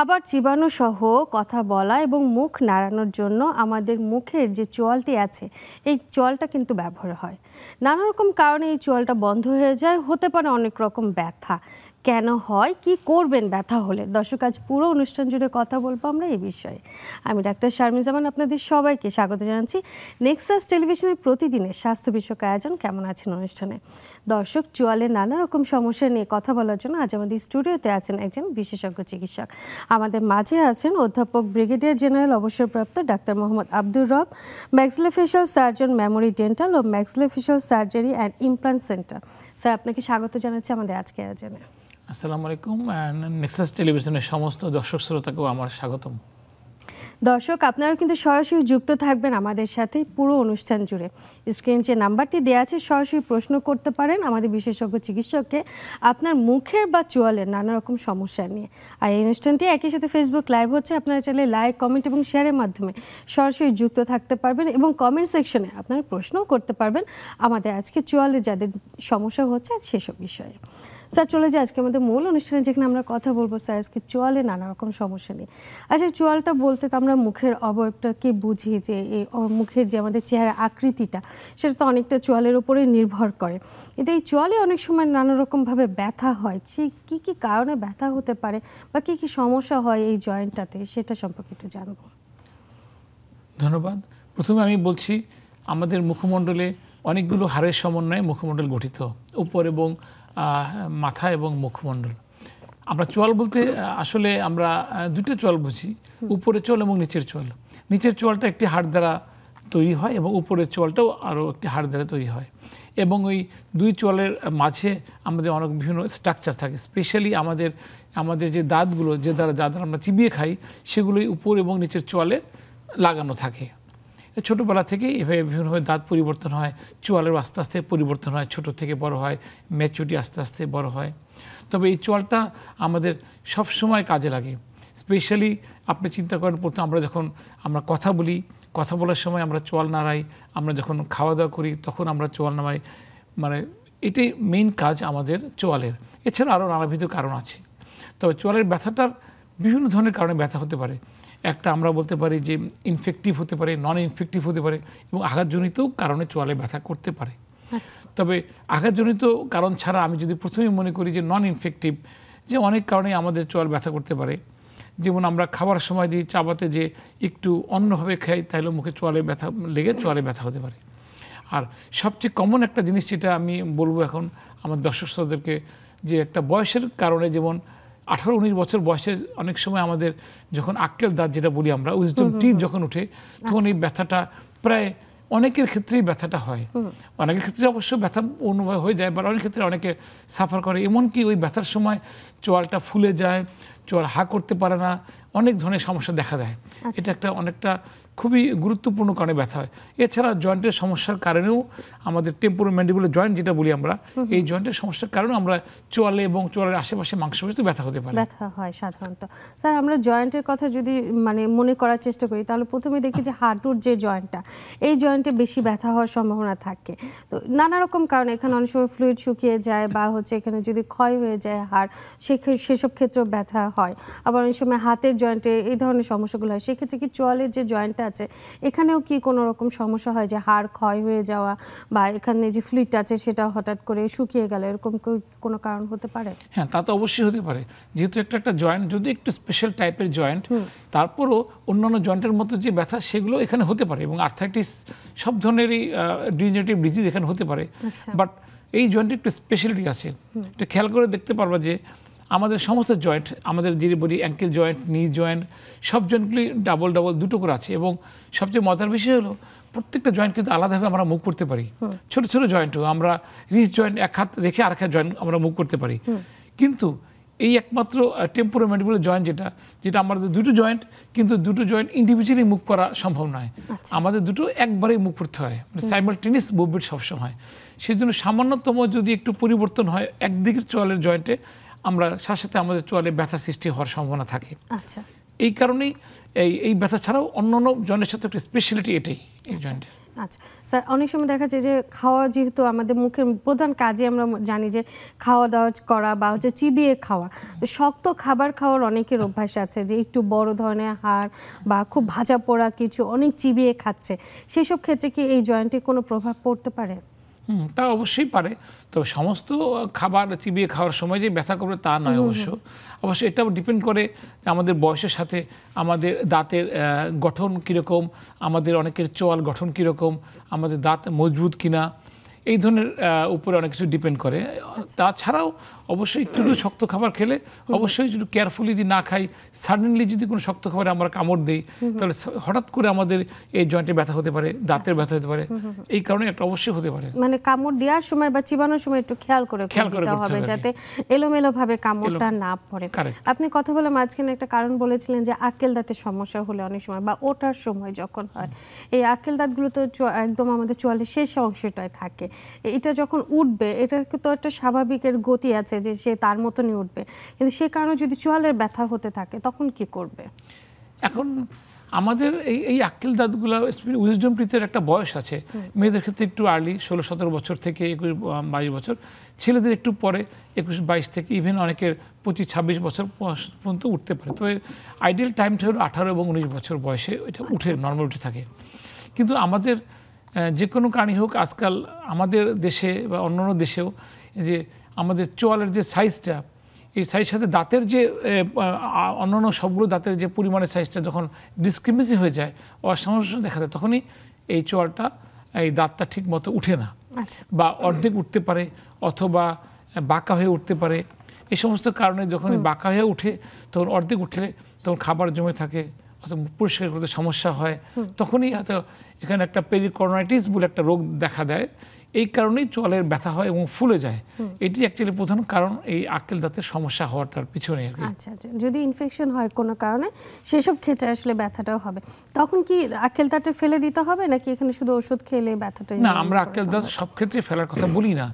খাবার চিবানো সহ কথা বলা এবং মুখ নাড়ানোর জন্য আমাদের মুখের যে চোয়ালটি আছে এই চোয়ালটা কিন্তু ব্যবহার হয়। নানা রকম কারণে এই চোয়ালটা বন্ধ হয়ে যায়, হতে পারে অনেক রকম ব্যথা। কেন হয়, কি করবেন ব্যথা হলে? দর্শক, আজ পুরো অনুষ্ঠান জুড়ে কথা বলবো আমরা এই বিষয়ে। আমি ডাক্তার শারমিন জামান আপনাদের সবাইকে স্বাগত জানাচ্ছি নেক্সাস টেলিভিশনের প্রতিদিনের স্বাস্থ্য বিষয়ক আয়োজন কেমন আছেন অনুষ্ঠানে। দর্শক, চোয়ালের নানা রকম সমস্যা নিয়ে কথা বলার জন্য আজ আমাদের স্টুডিওতে আছেন একজন বিশেষজ্ঞ চিকিৎসক। আমাদের মাঝে আছেন অধ্যাপক ব্রিগেডিয়ার জেনারেল অবসরপ্রাপ্ত ডাক্তার Mohammad Abdur Rob, maxillofacial surgeon, memory dental ও maxillofacial surgery and implant centre. Sir, আপনাকে স্বাগত জানাচ্ছি আমাদের আজকের আয়োজনে। আসসালামু আলাইকুম। নেক্সাস টেলিভিশনের সমস্ত দর্শক শ্রোতাকেও আমার স্বাগতম। দর্শক, আপনারা কিন্তু সরাসরি যুক্ত থাকবেন আমাদের সাথে পুরো অনুষ্ঠান জুড়ে। স্ক্রিন যে নাম্বারটি দেওয়া আছে, সরাসরি প্রশ্ন করতে পারেন আমাদের বিশেষজ্ঞ চিকিৎসককে আপনার মুখের বা চোয়ালের নানা রকম সমস্যা নিয়ে। আর এই অনুষ্ঠানটি একই সাথে ফেসবুক লাইভ হচ্ছে, আপনারা চাইলে লাইক, কমেন্ট এবং শেয়ারের মাধ্যমে সরাসরি যুক্ত থাকতে পারবেন এবং কমেন্ট সেকশনে আপনারা প্রশ্নও করতে পারবেন আমাদের আজকে চোয়ালের যাদের সমস্যা হচ্ছে সেসব বিষয়ে। স্যার, চলে যায় আজকে আমাদের মূল অনুষ্ঠানে, যেখানে আমরা কথা বলবো স্যার আজকে চোয়ালে নানা রকম সমস্যা নিয়ে। আচ্ছা, চোয়ালটা বলতে তো আমরা মুখের অবয়বটাকে বুঝি, যে এই মুখের যে আমাদের চেহারা আকৃতিটা সেটা তো অনেকটা চোয়ালের উপরে নির্ভর করে। কিন্তু এই চোয়ালে অনেক সময় নানা রকমভাবে ব্যথা হয়। সেই কী কী কারণে ব্যথা হতে পারে বা কী কী সমস্যা হয় এই জয়েন্টটাতে, সেটা সম্পর্কে একটু জানবো। ধন্যবাদ। প্রথমে আমি বলছি, আমাদের মুখমণ্ডলে অনেকগুলো হাড়ের সমন্বয়ে মুখমণ্ডল গঠিত, উপর এবং মাথা এবং মুখমণ্ডল। আমরা চোয়াল বলতে আসলে আমরা দুটো চোয়াল বুঝি, উপরের চোয়াল এবং নিচের চোয়াল। নিচের চোয়ালটা একটি হাড় দ্বারা তৈরি হয় এবং উপরের চোয়ালটাও আরও একটি হাড় দ্বারা তৈরি হয়। এবং ওই দুই চোয়ালের মাঝে আমাদের অনেক বিভিন্ন স্ট্রাকচার থাকে। স্পেশালি আমাদের যে দাঁতগুলো, যে দ্বারা আমরা চিবিয়ে খাই, সেগুলোই উপর এবং নিচের চোয়ালে লাগানো থাকে। ছোটোবেলা থেকেই এভাবে বিভিন্নভাবে দাঁত পরিবর্তন হয়, চোয়ালের আস্তে আস্তে পরিবর্তন হয়, ছোট থেকে বড় হয়, ম্যাচুরিটি আস্তে আস্তে বড় হয়। তবে এই চোয়ালটা আমাদের সব সময় কাজে লাগে। স্পেশালি আপনি চিন্তা করেন, প্রথম আমরা কথা বলি, কথা বলার সময় আমরা চোয়াল নাড়াই, আমরা যখন খাওয়া দাওয়া করি তখন আমরা চোয়াল নাড়াই। মানে এটাই মেইন কাজ আমাদের চোয়ালের। এছাড়া আরও নানাবিধ কারণ আছে। তবে চোয়ালের ব্যথাটার বিভিন্ন ধরনের কারণে ব্যথা হতে পারে। একটা আমরা বলতে পারি যে ইনফেক্টিভ হতে পারে, নন ইনফেক্টিভ হতে পারে এবং আঘাতজনিত কারণে চোয়ালে ব্যথা করতে পারে। তবে আঘাতজনিত কারণ ছাড়া আমি যদি প্রথমে মনে করি যে নন ইনফেক্টিভ, যে অনেক কারণে আমাদের চোয়াল ব্যথা করতে পারে। যেমন আমরা খাবার সময় দিয়ে চাবাতে যে একটু অন্যভাবে খাই, তাহলে মুখে চোয়ালে ব্যথা লেগে চোয়ালে ব্যথা হতে পারে। আর সবচেয়ে কমন একটা জিনিস যেটা আমি বলবো এখন আমার দর্শক শ্রোতাদেরকে, যে একটা বয়সের কারণে, যেমন 18-19 বছর বয়সে অনেক সময় আমাদের যখন আক্কেল দাঁত যেটা বলি আমরা, উইজডম টিথ যখন উঠে, তখন এই ব্যথাটা প্রায় অনেকের ক্ষেত্রেই ব্যথাটা হয়। অনেকের ক্ষেত্রে অবশ্য ব্যথা অনুভব হয়ে যায়, বা অনেক ক্ষেত্রে অনেকে সাফার করে। এমনকি ওই ব্যথার সময় চোয়ালটা ফুলে যায়, চোয়াল হা করতে পারে না, অনেক ধরনের সমস্যা দেখা দেয়। এটা একটা অনেকটা খুবই গুরুত্বপূর্ণ কারণে ব্যথা হয়। এছাড়া জয়েন্টের সমস্যার কারণেও আমাদের টেম্পোরোম্যান্ডিবুলার জয়েন্ট যেটা বলি আমরা, এই জয়েন্টের সমস্যার কারণেও আমরা চোয়ালে এবং চোয়ালের আশেপাশে মাংসপেশিতে ব্যথা হতে পারে, ব্যথা হয় সাধারণত। স্যার, আমরা জয়েন্টের কথা যদি মনে করার চেষ্টা করি, তাহলে প্রথমে দেখি যে হাঁটুর যে জয়েন্টটা, এই জয়েন্টে বেশি ব্যথা হওয়ার সম্ভাবনা থাকে। তো নানা রকম কারণে এখানে অনেক সময় ফ্লুইড শুকিয়ে যায়, বা এখানে যদি ক্ষয় হয়ে যায় হাড়, সেসব ক্ষেত্রেও ব্যথা হয়। আবার অনেক সময় হাতের জয়েন্টে এই ধরনের সমস্যাগুলো হয়। সেক্ষেত্রে কি চোয়ালের যে জয়েন্টটা আছে এখানেও কি কোনো রকম সমস্যা হয়, যে হাড় ক্ষয় হয়ে যাওয়া, বা এখানে যে ফ্লুইড আছে সেটা হঠাৎ করে শুকিয়ে গেল, এরকম কোনো কারণ হতে পারে? হ্যাঁ, তা তো অবশ্যই হতে পারে। যেহেতু একটা জয়েন্ট যদি একটু স্পেশাল টাইপের জয়েন্ট, তারপরও অন্যান্য জয়েন্টের মতো যে ব্যথা সেগুলো এখানে হতে পারে, এবং আর্থ্রাইটিস সব ধরনেরই ডিজেনারেটিভ ডিজিজ এখানে হতে পারে। বাট এই জয়েন্টের একটু স্পেশালিটি আছে। এটা খেয়াল করে দেখতে পারবা যে আমাদের সমস্ত জয়েন্ট, আমাদের যে বলি অ্যাঙ্কেল জয়েন্ট, নি জয়েন্ট, সব জয়েন্টগুলি ডাবল দুটো করে আছে। এবং সবচেয়ে মজার বিষয় হলো, প্রত্যেকটা জয়েন্ট কিন্তু আলাদাভাবে আমরা মুভ করতে পারি। ছোট ছোট জয়েন্টও আমরা রিস্ট জয়েন্ট এক হাত রেখে আর এক হাত জয়েন্ট আমরা মুভ করতে পারি। কিন্তু এই একমাত্র টেম্পোরোম্যান্ডিবুলার জয়েন্ট যেটা আমাদের দুটো জয়েন্ট, কিন্তু দুটো জয়েন্ট ইন্ডিভিজুয়ালি মুভ করা সম্ভব নয়। আমাদের দুটো একবারেই মুভ করতে হয়, সাইমালটেনিয়াস মুভমেন্ট সবসময়। সেই জন্য সামান্যতম যদি একটু পরিবর্তন হয় একদিকের চোয়ালের জয়েন্টে, আমরা সাথে সাথে আমাদের চোয়ালে ব্যথা সৃষ্টি হওয়ার সম্ভাবনা থাকে। এই কারণেই এই ব্যথা ছাড়াও অন্যান্য জয়েন্টের সাথে একটা স্পেশালিটি এটাই, এই জয়েন্টে। আচ্ছা স্যার, অনেক সময় দেখা যায় যে খাওয়া যেহেতু আমাদের মুখের প্রধান কাজে আমরা জানি যে খাওয়া দাওয়া করা বা হচ্ছে চিবিয়ে খাওয়া, তো শক্ত খাবার খাওয়ার অনেকের অভ্যাস আছে যে একটু বড় ধরনের হাড় বা খুব ভাজা পোড়া কিছু অনেক চিবিয়ে খাচ্ছে, সেসব ক্ষেত্রে কি এই জয়েন্টে কোনো প্রভাব পড়তে পারে? তা অবশ্যই পারে। তো সমস্ত খাবার চিবিয়ে খাওয়ার সময় যে ব্যথা করবে তা নয়। অবশ্য এটাও ডিপেন্ড করে আমাদের বয়সের সাথে আমাদের দাঁতের গঠন কীরকম, আমাদের অনেকের চোয়াল গঠন কীরকম, আমাদের দাঁত মজবুত কিনা, এই ধরনের উপরে অনেক কিছু ডিপেন্ড করে। তাছাড়াও অবশ্যই একটু শক্ত খাবার খেলে অবশ্যই একটু কেয়ারফুলি যদি না খাই, সাডেনলি যদি কোনো শক্ত খাবারে আমরা কামড় দিই, তাহলে হঠাৎ করে আমাদের এই জয়েন্টে ব্যথা হতে পারে, দাঁতের ব্যথা হতে পারে। এই কারণে একটা অবশ্যই হতে পারে। মানে কামড় দেওয়ার সময় বা চিবানোর সময় একটু খেয়াল করে দিতে হবে যাতে এলোমেলো ভাবে কামড়টা না পড়ে। আপনি কথা বলে মাঝখানে একটা কারণ বলেছিলেন যে আক্কেল দাঁতের সমস্যা হলে অনেক সময় বা ওঠার সময় যখন হয়, এই আক্কেল দাঁতগুলো তো একদম আমাদের চোয়ালের শেষ অংশটায় থাকে, এটা যখন উঠবে এটা তো একটা স্বাভাবিকের গতি আছে যে সে তার মতনই উঠবে, কিন্তু সে কারণে যদি চোয়ালের ব্যথা হতে থাকে তখন কি করবে? এখন আমাদের এই আক্কেল দাঁতগুলো উইজডম টিথের একটা বয়স আছে। মেয়েদের ক্ষেত্রে একটু আর্লি 16-17 বছর থেকে 21-22 বছর, ছেলেদের একটু পরে 21-22 থেকে ইভেন অনেকের 25-26 বছর পর্যন্ত উঠতে পারে। তবে আইডিয়াল টাইমটা হলো 18 এবং 19 বছর বয়সে এটা উঠে নর্মাল উঠে থাকে। কিন্তু আমাদের যে কোনো কারণই হোক, আজকাল আমাদের দেশে বা অন্যান্য দেশেও যে আমাদের চোয়ালের যে সাইজটা, এই সাইজের সাথে দাঁতের যে অন্যান্য সবগুলো দাঁতের যে পরিমাণের সাইজটা যখন ডিসক্রিমিসি হয়ে যায়, অসামঞ্জস্য দেখা যায়, তখনই এই চোয়ালটা, এই দাঁতটা ঠিক মতো উঠে না, বা অর্ধেক উঠতে পারে অথবা বাঁকা হয়ে উঠতে পারে। এই সমস্ত কারণে যখন বাঁকা হয়ে উঠে তখন অর্ধেক উঠলে তখন খাবার জমে থাকে অথবা পরিষ্কার করতে সমস্যা হয়, তখনই হয়তো এখানে একটা পেরিকর্নাইটিস বলে একটা রোগ দেখা দেয়। এই কারণেই চোয়ালের ব্যথা হয় এবং ফুলে যায়। এটি অ্যাকচুয়ালি প্রধান কারণ এই আক্কেল দাঁতের সমস্যা হওয়াটার পিছনে। আচ্ছা, যদি ইনফেকশন হয় কোনো কারণে সেসব ক্ষেত্রে আসলে ব্যথাটাও হবে, তখন কি আক্কেল দাঁতটা ফেলে দিতে হবে নাকি এখানে শুধু ওষুধ খেলে ব্যথাটা? না, আমরা আক্কেল দাঁত সব ক্ষেত্রে ফেলার কথা বলি না,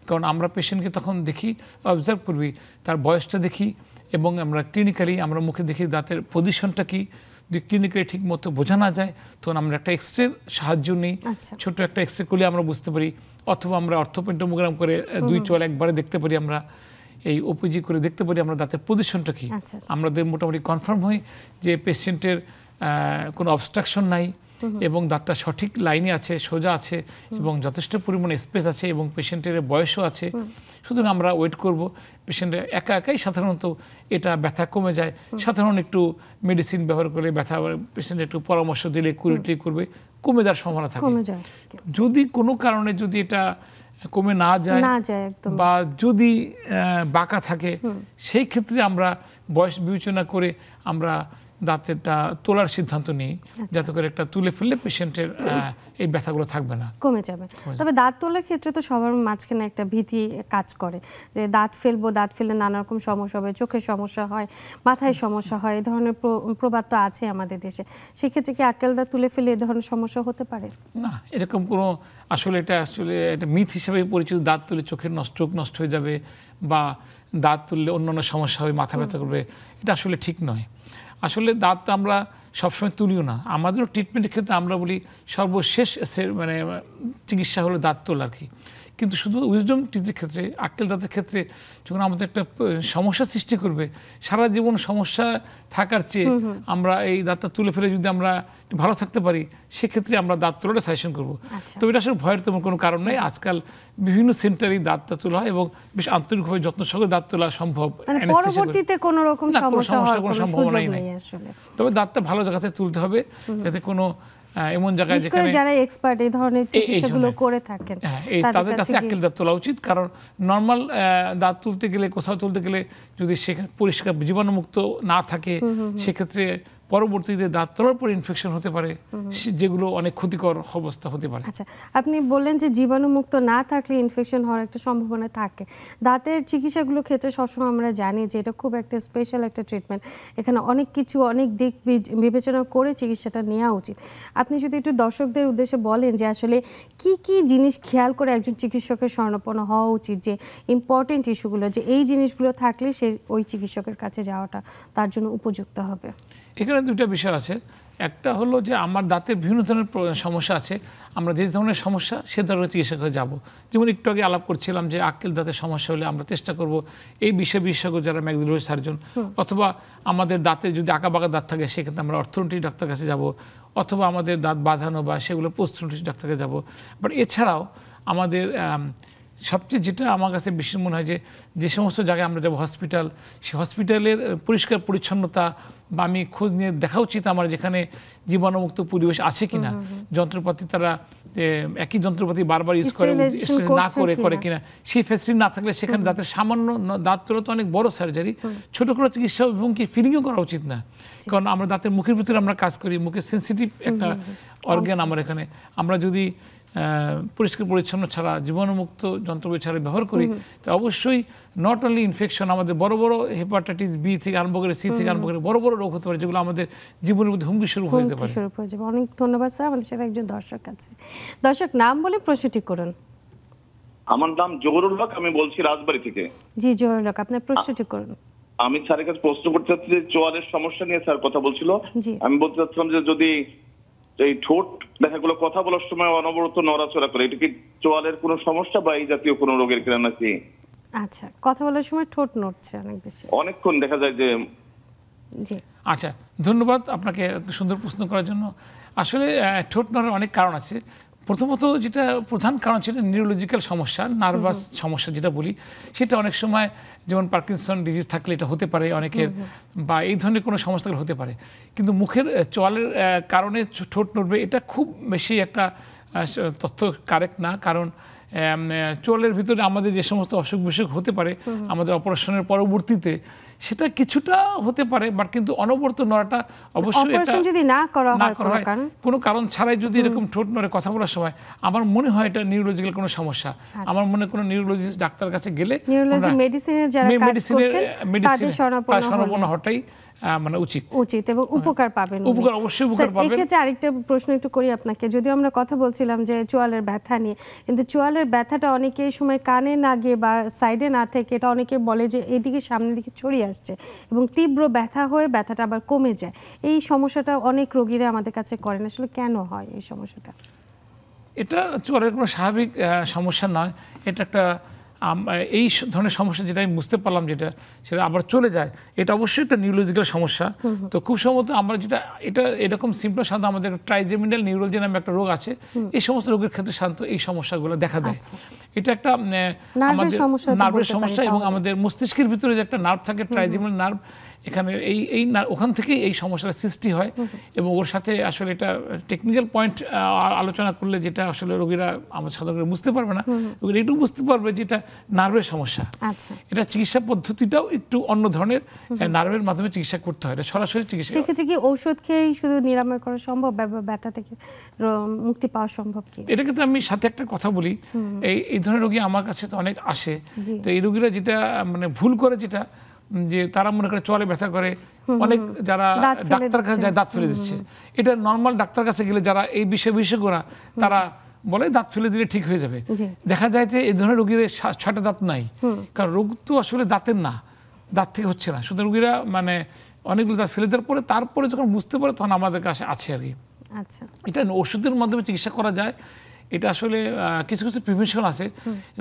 কারণ আমরা পেশেন্টকে তখন দেখি, অবজার্ভ করবি, তার বয়সটা দেখি, এবং আমরা ক্লিনিক্যালি আমরা মুখে দেখি দাঁতের পজিশনটা কি। যদি ক্লিনিক্যালি ঠিক মতো বোঝা না যায় তখন আমরা একটা এক্সরে সাহায্য নিই, ছোট একটা এক্সরে করলে আমরা বুঝতে পারি, অথবা আমরা অর্থোপেন্টোমোগ্রাম করে দুই চোয়াল একবারে দেখতে পারি, আমরা এই ওপিজি করে দেখতে পারি আমরা দাঁতের পজিশনটা কি। আমাদের মোটামুটি কনফার্ম হই যে পেশেন্টের কোনো অবস্ট্রাকশন নাই এবং দাঁতটা সঠিক লাইনে আছে, সোজা আছে এবং যথেষ্ট পরিমাণে স্পেস আছে এবং পেশেন্টের বয়সও আছে। সুতরাং আমরা ওয়েট করব। পেশেন্টের একাই সাধারণত এটা ব্যথা কমে যায়। সাধারণ একটু মেডিসিন ব্যবহার করে ব্যথা, পেশেন্ট একটু পরামর্শ দিলে কুড়িটি করবে, কমে যাওয়ার সম্ভাবনা থাকে। যদি কোনো কারণে যদি এটা কমে না যায় বা যদি বাঁকা থাকে, সেই ক্ষেত্রে আমরা বয়স বিবেচনা করে আমরা দাঁতেরটা তোলার সিদ্ধান্ত নিই, যাতে করে একটা তুলে ফেললে পেশেন্টের এই ব্যথাগুলো থাকবে না, কমে যাবে। তবে দাঁত তোলার ক্ষেত্রে তো সবার মাঝখানে একটা ভীতি কাজ করে যে দাঁত ফেলবো, দাঁত ফেললে নানা রকম সমস্যা হবে, চোখের সমস্যা হয়, মাথায় সমস্যা হয়, এই ধরনের প্রবাদ তো আছে আমাদের দেশে। সেক্ষেত্রে কি আক্কেল দাঁত তুলে ফেলে এই ধরনের সমস্যা হতে পারে? না, এরকম কোনো আসলে এটা একটা মিথ হিসেবে পরিচিত। দাঁত তুলে চোখের চোখ নষ্ট হয়ে যাবে বা দাঁত তুললে অন্যান্য সমস্যা হবে, মাথা ব্যথা করবে, এটা আসলে ঠিক নয়। আসলে দাঁত আমরা সবসময় তুলিও না। আমাদেরও ট্রিটমেন্টের ক্ষেত্রে আমরা বলি সর্বশেষ মানে চিকিৎসা হলো দাঁত তোলা আর কি। কিন্তু শুধু উইজডম টিথের ক্ষেত্রে, আক্কেল দাঁতের ক্ষেত্রে যখন আমাদের একটা সমস্যা সৃষ্টি করবে, সারা জীবন সমস্যা থাকার চেয়ে আমরা এই দাঁতটা তুলে ফেলে যদি আমরা ভালো থাকতে পারি, সেক্ষেত্রে আমরা দাঁত তোলাটা সাজেশন করবো। তবে এটা আসলে ভয়ের তেমন কোনো কারণ নেই। আজকাল বিভিন্ন সেন্টারেই দাঁতটা তোলা হয় এবং বেশ আন্তরিকভাবে যত্ন সহকারে দাঁত তোলা সম্ভব। পরবর্তীতে কোনো রকম সমস্যা হওয়ার কোনো সম্ভাবনাই নেই আসলে। তবে দাঁতটা ভালো জায়গাতে তুলতে হবে, যাতে কোনো এমন জায়গায় যেখানে যারা এক্সপার্ট এই ধরনের চিকিৎসাগুলো করে থাকেন তাদের কাছে আক্কেল দাঁত তোলা উচিত। কারণ নর্মাল দাঁত তুলতে গেলে, কোথাও তুলতে গেলে যদি সেখানে পরিষ্কার জীবাণুমুক্ত না থাকে, সেক্ষেত্রে পরবর্তীতে দাঁত তোলার পর ইনফেকশন হতে পারে, যেগুলো অনেক ক্ষতিকর অবস্থা হতে পারে। আচ্ছা, আপনি বললেন যে জীবাণুমুক্ত না থাকলে ইনফেকশন হওয়ার একটা সম্ভাবনা থাকে। দাঁতের চিকিৎসাগুলোর ক্ষেত্রে সবসময় আমরা জানি যে এটা খুব একটা স্পেশাল একটা ট্রিটমেন্ট, এখানে অনেক কিছু, অনেক দিক বিবেচনা করে চিকিৎসাটা নেওয়া উচিত। আপনি যদি একটু দর্শকদের উদ্দেশ্যে বলেন যে আসলে কি কি জিনিস খেয়াল করে একজন চিকিৎসকের শরণাপন্ন হওয়া উচিত, যে ইম্পর্টেন্ট ইস্যুগুলো, যে এই জিনিসগুলো থাকলে সে ওই চিকিৎসকের কাছে যাওয়াটা তার জন্য উপযুক্ত হবে। এখানে দুইটা বিষয় আছে। একটা হলো যে আমার দাঁতের বিভিন্ন ধরনের সমস্যা আছে, আমরা যে ধরনের সমস্যা সে ধরনের চিকিৎসকের যাব। যেমন একটু আগে আলাপ করছিলাম যে আক্কেল দাঁতের সমস্যা হলে আমরা চেষ্টা করব এই বিষয়ে বিশেষজ্ঞ যারা ম্যাক্সিলোফেসিয়াল সার্জন, অথবা আমাদের দাঁতে যদি আঁকাবাঁকা দাঁত থাকে সেক্ষেত্রে আমরা অর্থোডন্টিক ডাক্তার কাছে যাব, অথবা আমাদের দাঁত বাঁধানো বা সেগুলো পোস্টোডন্টিক ডাক্তারকে যাব। বাট এছাড়াও আমাদের সবচেয়ে যেটা আমার কাছে বেশি মনে হয় যে সমস্ত জায়গায় আমরা যাবো হসপিটাল, সে হসপিটালের পরিষ্কার পরিচ্ছন্নতা বা আমি খোঁজ নিয়ে দেখা উচিত আমার যেখানে জীবাণুমুক্ত পরিবেশ আছে কিনা, যন্ত্রপাতি তারা একই যন্ত্রপাতি বারবার ইউজ করে না করে কিনা, সেই ফ্যাসিলিটি না থাকলে সেখানে দাঁতের সামান্য দাঁত তোলা তো অনেক বড় সার্জারি, ছোটো করে চিকিৎসা এবং কি ফিলিংও করা উচিত না। কারণ আমরা দাঁতের মুখের ভিতরে আমরা কাজ করি, মুখের সেন্সিটিভ একটা অর্গান আমার এখানে, আমরা যদি পরিষ্কার পরিচ্ছন্ন ছাড়া জীবাণুমুক্ত যন্ত্রপাতি ছাড়া ব্যবহার করি তো অবশ্যই নট অনলি ইনফেকশন, আমাদের বড় বড় হেপাটাইটিস বি থেকে আরম্ভ করে সি থেকে আরম্ভ করে বড় বড় রোগ হতে পারে, যেগুলো আমাদের জীবনের মধ্যে হুমকি স্বরূপ হয়ে যেতে পারে। অনেক ধন্যবাদ স্যার। আমাদের সাথে একজন দর্শক আছে। দর্শক নাম বলে প্রশ্নটি করুন। আমার নাম জহুরুল হক, আমি বলছি রাজবাড়ী থেকে। জি জহুরুল হক, আপনার প্রশ্নটি করুন। আমি স্যারের কাছে প্রশ্ন করতে চাচ্ছি যে চোয়ালের সমস্যা নিয়ে স্যার কথা বলছিল। জি। আমি বলতে চাচ্ছিলাম যে যদি এই ঠোঁট দেখাগুলো কথা বলার সময় অনবরত নড়াচড়া করে, এটা কি চোয়ালের কোনো সমস্যা বা এই জাতীয় কোনো রোগের কিনা নাকি? আচ্ছা, কথা বলার সময় ঠোঁট নড়ছে অনেক বেশি, অনেকক্ষণ দেখা যায় যে। জি আচ্ছা, ধন্যবাদ আপনাকে সুন্দর প্রশ্ন করার জন্য। আসলে ঠোঁট নড়ার অনেক কারণ আছে। প্রথমত যেটা প্রধান কারণ সেটা নিউরোলজিক্যাল সমস্যা, নার্ভাস সমস্যা যেটা বলি, সেটা অনেক সময় যেমন পার্কিনসন ডিজিজ থাকলে এটা হতে পারে অনেকের, বা এই ধরনের কোনো সমস্যা হতে পারে। কিন্তু মুখের চোয়ালের কারণে ঠোঁট নড়বে এটা খুব বেশি একটা তথ্য কারেক্ট না, কারণ চোয়ালের ভিতরে আমাদের যে সমস্ত অসুখ বিসুখ হতে পারে আমাদের অপারেশনের পরবর্তীতে সেটা কিছুটা হতে পারে, বাট কিন্তু অনবরত নড়াটা অবশ্যই যদি না করা হয় কোনো কারণ ছাড়াই যদি এরকম ঠোঁট নড়ে কথা বলার সময়, আমার মনে হয় এটা নিউরোলজিক্যাল কোনো সমস্যা। আমার মনে কোনো নিউরোলজিস্ট ডাক্তার কাছে গেলে মেডিসিনের শরণাপন্ন হওয়াটাই মানে উচিত এবং উপকার পাবেন, অবশ্যই উপকার পাবেন। এক্ষেত্রে আরেকটা প্রশ্ন একটু করি আপনাকে, যদিও আমরা কথা বলছিলাম যে চোয়ালের ব্যথা নিয়ে, কিন্তু চোয়ালের ব্যথাটা অনেকে সময় কানে না গিয়ে বা সাইডে না থেকে এটা অনেকে বলে যে এইদিকে সামনের দিকে ছড়িয়ে আসছে এবং তীব্র ব্যথা হয়ে ব্যথাটা আবার কমে যায়। এই সমস্যাটা অনেক রোগীরা আমাদের কাছে করেন, আসলে কেন হয় এই সমস্যাটা? এটা চোয়ালের কোনো স্বাভাবিক সমস্যা নয়, এটা একটা এই ধরনের সমস্যা যেটা আমি বুঝতে পারলাম সেটা আবার চলে যায়, এটা অবশ্যই একটা নিউরোলজিক্যাল সমস্যা। তো খুব সম্ভবত আমরা এটা এরকম সিম্পটম সাধারণত আমাদের ট্রাইজেমিনাল নিউরোলজি নামে একটা রোগ আছে, এই সমস্ত রোগের ক্ষেত্রে সাধারণত এই সমস্যাগুলো দেখা দেয়। এটা একটা আমাদের নার্ভের সমস্যা, এবং আমাদের মস্তিষ্কের ভিতরে যে একটা নার্ভ থাকে ট্রাইজেমিনাল নার্ভ, এখানে এই ওখান থেকেই এই সমস্যার সৃষ্টি হয়। এবং ওর সাথে আসলে এটা টেকনিক্যাল পয়েন্ট আলোচনা করলে যেটা আসলে রোগীরা আমার সাধারণ বুঝতে পারবে না, রোগীরা একটু বুঝতে পারবে যে এটা নার্ভের সমস্যা। এটা চিকিৎসা পদ্ধতিটাও একটু অন্য ধরনের, নার্ভের মাধ্যমে চিকিৎসা করতে হয়, এটা সরাসরি চিকিৎসা। সেক্ষেত্রে কি ঔষধ খেয়েই শুধু নিরাময় করা সম্ভব, ব্যথা থেকে মুক্তি পাওয়া সম্ভব কি? এটা কিন্তু আমি সাথে একটা কথা বলি, এই ধরনের রোগী আমার কাছে তো অনেক আসে, তো এই রোগীরা যেটা মানে ভুল করে যেটা যে তারা মনে করে চোয়ালে ব্যথা করে, অনেক যারা ডাক্তার কাছে যায় দাঁত ফেলে দিচ্ছে। এটা নর্মাল ডাক্তার কাছে গেলে যারা এই বিষয়ে বিশেষজ্ঞরা তারা বলে দাঁত ফেলে দিলে ঠিক হয়ে যাবে। দেখা যায় যে এই ধরনের রোগীর 6টা দাঁত নাই, কারণ রোগ তো আসলে দাঁতের না, দাঁত থেকে হচ্ছে না। শুধু রোগীরা মানে অনেকগুলো দাঁত ফেলে দেওয়ার পরে তারপরে যখন বুঝতে পারে তখন আমাদের কাছে আছে আর কি। এটা ওষুধের মাধ্যমে চিকিৎসা করা যায়। এটা আসলে কিছু কিছু প্রিভেনশন আছে,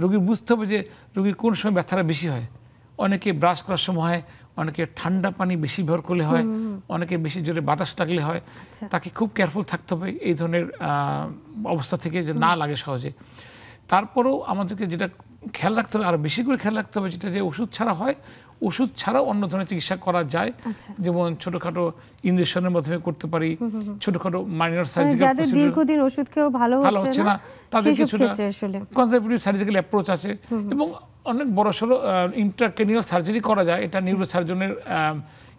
রোগীর বুঝতে হবে যে রোগীর কোন সময় ব্যথাটা বেশি হয়। অনেকে ব্রাশ করার সময় হয়, অনেকে ঠান্ডা পানি বেশি ব্যবহার করলে হয়, অনেকে বেশি জোরে বাতাস লাগলে হয়। তাকে খুব কেয়ারফুল থাকতে হবে এই ধরনের অবস্থা থেকে যে না লাগে সহজে। তারপরেও আমাদেরকে যেটা খেয়াল রাখতে হবে, আরও বেশি করে খেয়াল রাখতে হবে, যেটা যে ওষুধ ছাড়া হয়, ওষুধ ছাড়াও অন্য ধরনের চিকিৎসা করা যায়। যেমন ছোটখাটো ইনজেকশনের মাধ্যমে করতে পারি, ছোটখাটো মাইনর সার্জিক্যাল প্রসিডিউর, দীর্ঘদিন ওষুধ খেয়েও ভালো হচ্ছে না, তাদের কিছুটা কনজারভেটিভ সার্জিক্যাল অ্যাপ্রোচ আছে, এবং অনেক বড়সড় ইন্ট্রাক্রেনিয়াল সার্জারি করা যায়, এটা নিউরোসার্জনের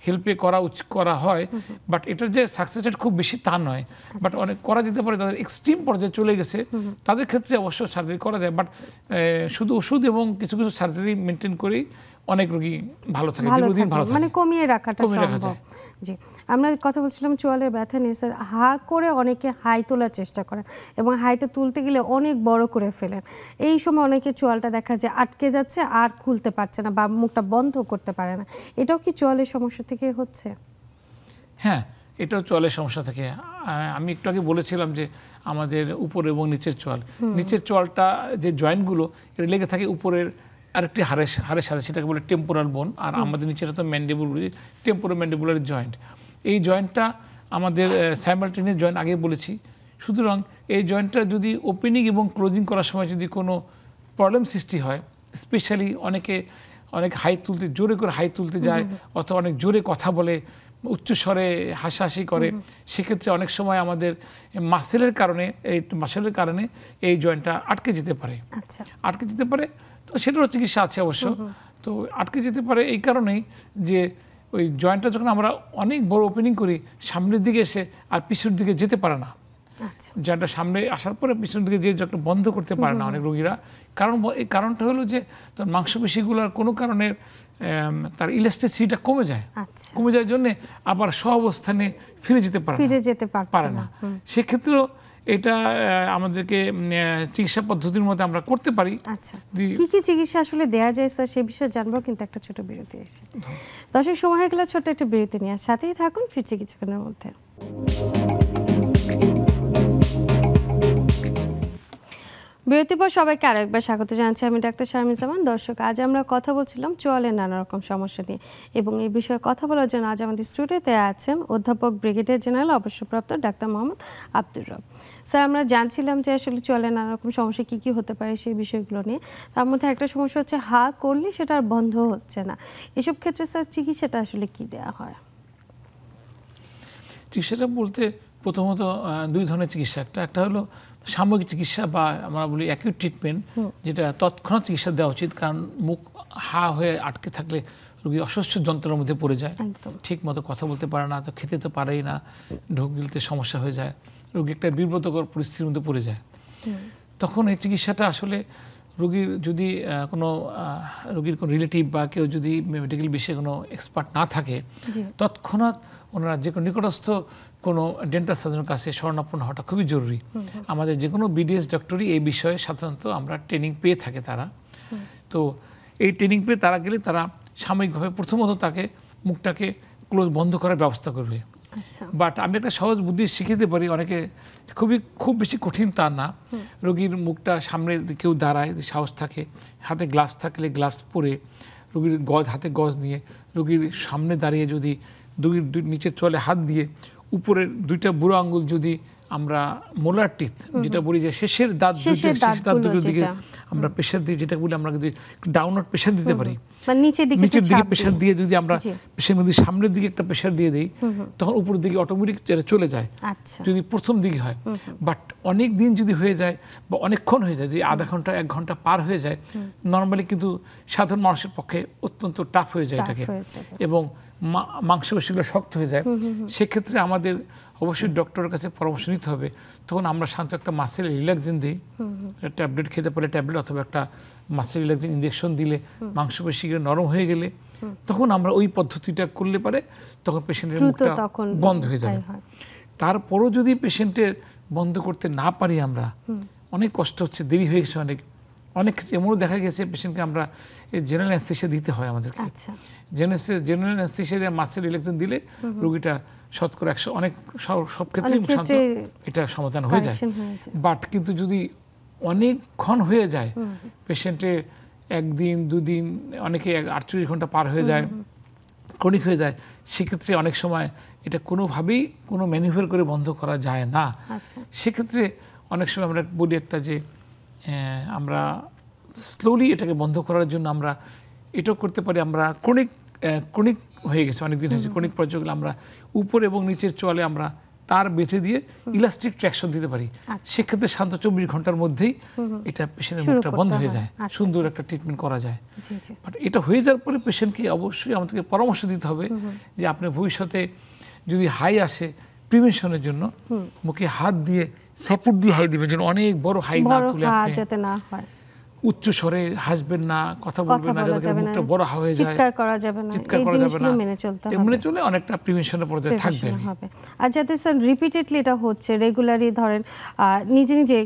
হেল্পে করা হয়। বাট এটার যে সাকসেস রেট খুব বেশি তা নয়, বাট অনেক করা যেতে পারে। তাদের এক্সট্রিম পর্যায়ে চলে গেছে তাদের ক্ষেত্রে অবশ্য সার্জারি করা যায়, বাট শুধু ওষুধ এবং কিছু কিছু সার্জারি মেনটেন করেই অনেক রোগী ভালো থাকে, দীর্ঘদিন ভালো থাকে, মানে কমিয়ে রাখাটা সম্ভব। জি, আমরা কথা বলছিলাম চোয়ালের ব্যথা নিয়ে। স্যার, হা করে অনেকে হাই তোলার চেষ্টা করেন এবং হাইটা তুলতে গেলে অনেক বড় করে ফেলেন। এই সময় অনেকে চোয়ালটা দেখা যায় আটকে যাচ্ছে, আর খুলতে পারছে না বা মুখটা বন্ধ করতে পারে না। এটাও কি চোয়ালের সমস্যা থেকে হচ্ছে? হ্যাঁ, এটাও চোয়ালের সমস্যা থাকে। আমি একটু আগে বলেছিলাম যে আমাদের উপর এবং নিচের চোয়াল, নিচের চোয়ালটা যে জয়েন্টগুলো এটা লেগে থাকে উপরের আরেকটি হাড়ের সাথে, সেটাকে বলে টেম্পোরাল বোন। আর আমাদের নিচেটা তো ম্যান্ডিবুল, টেম্পোরো ম্যান্ডিবুলার জয়েন্ট। এই জয়েন্টটা আমাদের সাইমালটেনিয়াস জয়েন্ট আগে বলেছি। সুতরাং এই জয়েন্টটা যদি ওপেনিং এবং ক্লোজিং করার সময় যদি কোনো প্রবলেম সৃষ্টি হয়, স্পেশালি অনেক হাই তুলতে, জোরে করে হাই তুলতে যায়, অথবা অনেক জোরে কথা বলে, উচ্চস্বরে হাসাহাসি করে, সেক্ষেত্রে অনেক সময় আমাদের মাসেলের কারণে এই জয়েন্টটা আটকে যেতে পারে। আটকে যেতে পারে, তো সেটারও চিকিৎসা আছে অবশ্য। তো আটকে যেতে পারে এই কারণেই যে ওই জয়েন্টটা যখন আমরা অনেক বড় ওপেনিং করি, সামনের দিকে এসে আর পিছনের দিকে যেতে পারে না। জয়েন্টটা সামনে আসার পরে পিছনের দিকে যে যখন বন্ধ করতে পারে না অনেক রোগীরা। এই কারণটা হলো যে তার মাংসপেশিগুলোর কোনো কারণে তার ইলাস্টিসিটিটা কমে যায়। কমে যাওয়ার জন্য আবার স্ব-অবস্থানে ফিরে যেতে পারে না। সেক্ষেত্রেও এটা আমাদেরকে চিকিৎসা পদ্ধতির মধ্যে আমরা করতে পারি। কি কি চিকিৎসা আসলে দেয়া যায় স্যার, সে বিষয়ে জানবো, কিন্তু একটা ছোট বিরতি এসে দর্শক সময় হয়ে গেলে ছোট্ট একটা বিরতি নিয়ে সাথেই থাকুন, ফিরছি কিছুক্ষণের মধ্যে। বিরতির পর সবাইকে আরো একবার স্বাগত জানাচ্ছি, আমি ডাক্তার শারমিন জামান। দর্শক, আজ আমরা কথা বলছিলাম চোয়ালের নানা রকম সমস্যা নিয়ে, এবং এই বিষয়ে কথা বলার জন্য আজ আমাদের স্টুডিওতে আছেন অধ্যাপক ব্রিগেডিয়ার জেনারেল অবসরপ্রাপ্ত ডাক্তার মোহাম্মদ আব্দুর রব। স্যার, আমরা জানছিলাম যে আসলে চোয়ালের নানা রকম সমস্যা কী কী হতে পারে সেই বিষয়গুলো নিয়ে। তার মধ্যে একটা সমস্যা হচ্ছে হা করলে সেটা আর বন্ধ হচ্ছে না। এসব ক্ষেত্রে স্যার চিকিৎসাটা আসলে কি দেওয়া হয়? চিকিৎসাটা বলতে প্রথমত দুই ধরনের চিকিৎসা। একটা হলো সাময়িক চিকিৎসা বা আমরা বলি অ্যাকিউট ট্রিটমেন্ট, যেটা তৎক্ষণাৎ চিকিৎসা দেওয়া উচিত। কারণ মুখ হা হয়ে আটকে থাকলে রোগী অসহ্য যন্ত্রণার মধ্যে পড়ে যায়, ঠিক মতো কথা বলতে পারে না, তো খেতে তো পারেই না, ঢোক গিলতে সমস্যা হয়ে যায়, রোগী একটা বিব্রতকর পরিস্থিতির মধ্যে পড়ে যায়। তখন এই চিকিৎসাটা আসলে রোগীর যদি রোগীর কোনো রিলেটিভ বা কেউ যদি মেডিকেল বিষয়ে কোনো এক্সপার্ট না থাকে, তৎক্ষণাৎ ওনারা যে কোনো নিকটস্থ কোনো ডেন্টাল সার্জনের কাছে শরণাপন্ন হওয়াটা খুবই জরুরি। আমাদের যে কোনো বিডিএস ডক্টরই এই বিষয়ে সাধারণত আমরা ট্রেনিং পেয়ে থাকে তারা। তো এই ট্রেনিং পেয়ে তারা গেলে তারা সাময়িকভাবে প্রথমত তাকে মুখটাকে বন্ধ করার ব্যবস্থা করবে। বাট আমি একটা সহজ বুদ্ধি শিখে দিতে পারি অনেকে, খুব বেশি কঠিন তা না। রোগীর মুখটা সামনে কেউ দাঁড়ায়, সাহস থাকে, হাতে গ্লাভস থাকলে গ্লাভস পরে, রোগীর হাতে গজ নিয়ে রোগীর সামনে দাঁড়িয়ে যদি নিচের চোয়ালে হাত দিয়ে উপরের দুইটা বুড়ো আঙ্গুল যদি আমরা মোলার টিথ যেটা বলি যে শেষের দাঁত দুটোর দিকে আমরা প্রেশার দিয়ে, যেটা বলি আমরা যদি ডাউনওয়ার্ড প্রেশার দিতে পারি, নিচের দিকে প্রেশার দিয়ে যদি আমরা সামনের দিকে একটা প্রেশার দিয়ে দিই, তখন উপরের দিকে অটোমেটিক চলে যায়, যদি প্রথম দিকে হয়। বাট অনেক দিন যদি হয়ে যায় বা অনেকক্ষণ হয়ে যায়, যদি আধা ঘন্টা 1 ঘন্টা পার হয়ে যায়, নর্মালি কিন্তু সাধারণ মানুষের পক্ষে অত্যন্ত টাফ হয়ে যায় এটাকে, এবং মাংসপেশিগুলো শক্ত হয়ে যায়। সেক্ষেত্রে আমাদের অবশ্যই ডক্টরের কাছে পরামর্শ নিতে হবে। তখন আমরা সাধারণত একটা মাসেল রিল্যাক্সিন দিই, ট্যাবলেট খেতে পারলে ট্যাবলেট, অথবা একটা মাসেল রিল্যাক্সিন ইঞ্জেকশন দিলে মাংসপেশিগুলো নরম হয়ে গেলে তখন আমরা ওই পদ্ধতিটা করলে পারে, তখন পেশেন্টের মুখটা বন্ধ হয়ে যাবে। তারপরও যদি পেশেন্টের বন্ধ করতে না পারি আমরা, অনেক কষ্ট হচ্ছে, দেরি হয়ে গেছে, অনেক ক্ষেত্রে এমনও দেখা গেছে পেশেন্টকে আমরা জেনারেল অ্যানেস্থেসিয়া দিতে হয় আমাদেরকে। জেনারেল অ্যানেস্থেসিয়া দিয়ে মাসেল রিল্যাক্সিন দিলে রোগীটা শতকরা 100 সব ক্ষেত্রেই এটা সমাধান হয়ে যায়। বাট কিন্তু যদি অনেকক্ষণ হয়ে যায়, পেশেন্টের 1 দিন 2 দিন, অনেকে 48 ঘন্টা পার হয়ে যায়, ক্রনিক হয়ে যায়, সেক্ষেত্রে অনেক সময় এটা কোনোভাবেই কোনো ম্যানিউভার করে বন্ধ করা যায় না। সেক্ষেত্রে অনেক সময় আমরা বলি একটা যে আমরা স্লোলি এটাকে বন্ধ করার জন্য আমরা এটাও করতে পারি, আমরা ক্রনিক হয়ে গেছে অনেকদিন হয়েছে, ক্রনিক পর্যায়গুলো আমরা উপর এবং নিচের চোয়ালে আমরা তার বেঁধে দিয়ে ইলাস্টিক ট্র্যাকশন দিতে পারি। সেক্ষেত্রে শান্ত 24 ঘন্টার মধ্যেই এটা পেশেন্টের মুখটা বন্ধ হয়ে যায়, সুন্দর একটা ট্রিটমেন্ট করা যায়। বাট এটা হয়ে যাওয়ার পরে পেশেন্টকে অবশ্যই আমাদেরকে পরামর্শ দিতে হবে যে আপনি ভবিষ্যতে যদি হাই আসে, প্রিভেনশনের জন্য মুখে হাত দিয়ে সাপোর্ট দিয়ে হাই দিবেন, যেন অনেক বড় হাই না তুলে উচ্চ স্বরে হাসবেন না, কথা বলবেন না, যাতে মুখটা বড় হয়ে যায়, চিৎকার করা যাবে না, চিৎকার এই করা যাবে না, জিনিসগুলো মেনে চলতে হবে। মেনে চলে অনেকটা প্রিভেনশনের পর্যায়ে থাকবে। আর যাতে স্যার রিপিটেডলি এটা হচ্ছে, রেগুলারই ধরেন নিজে নিজে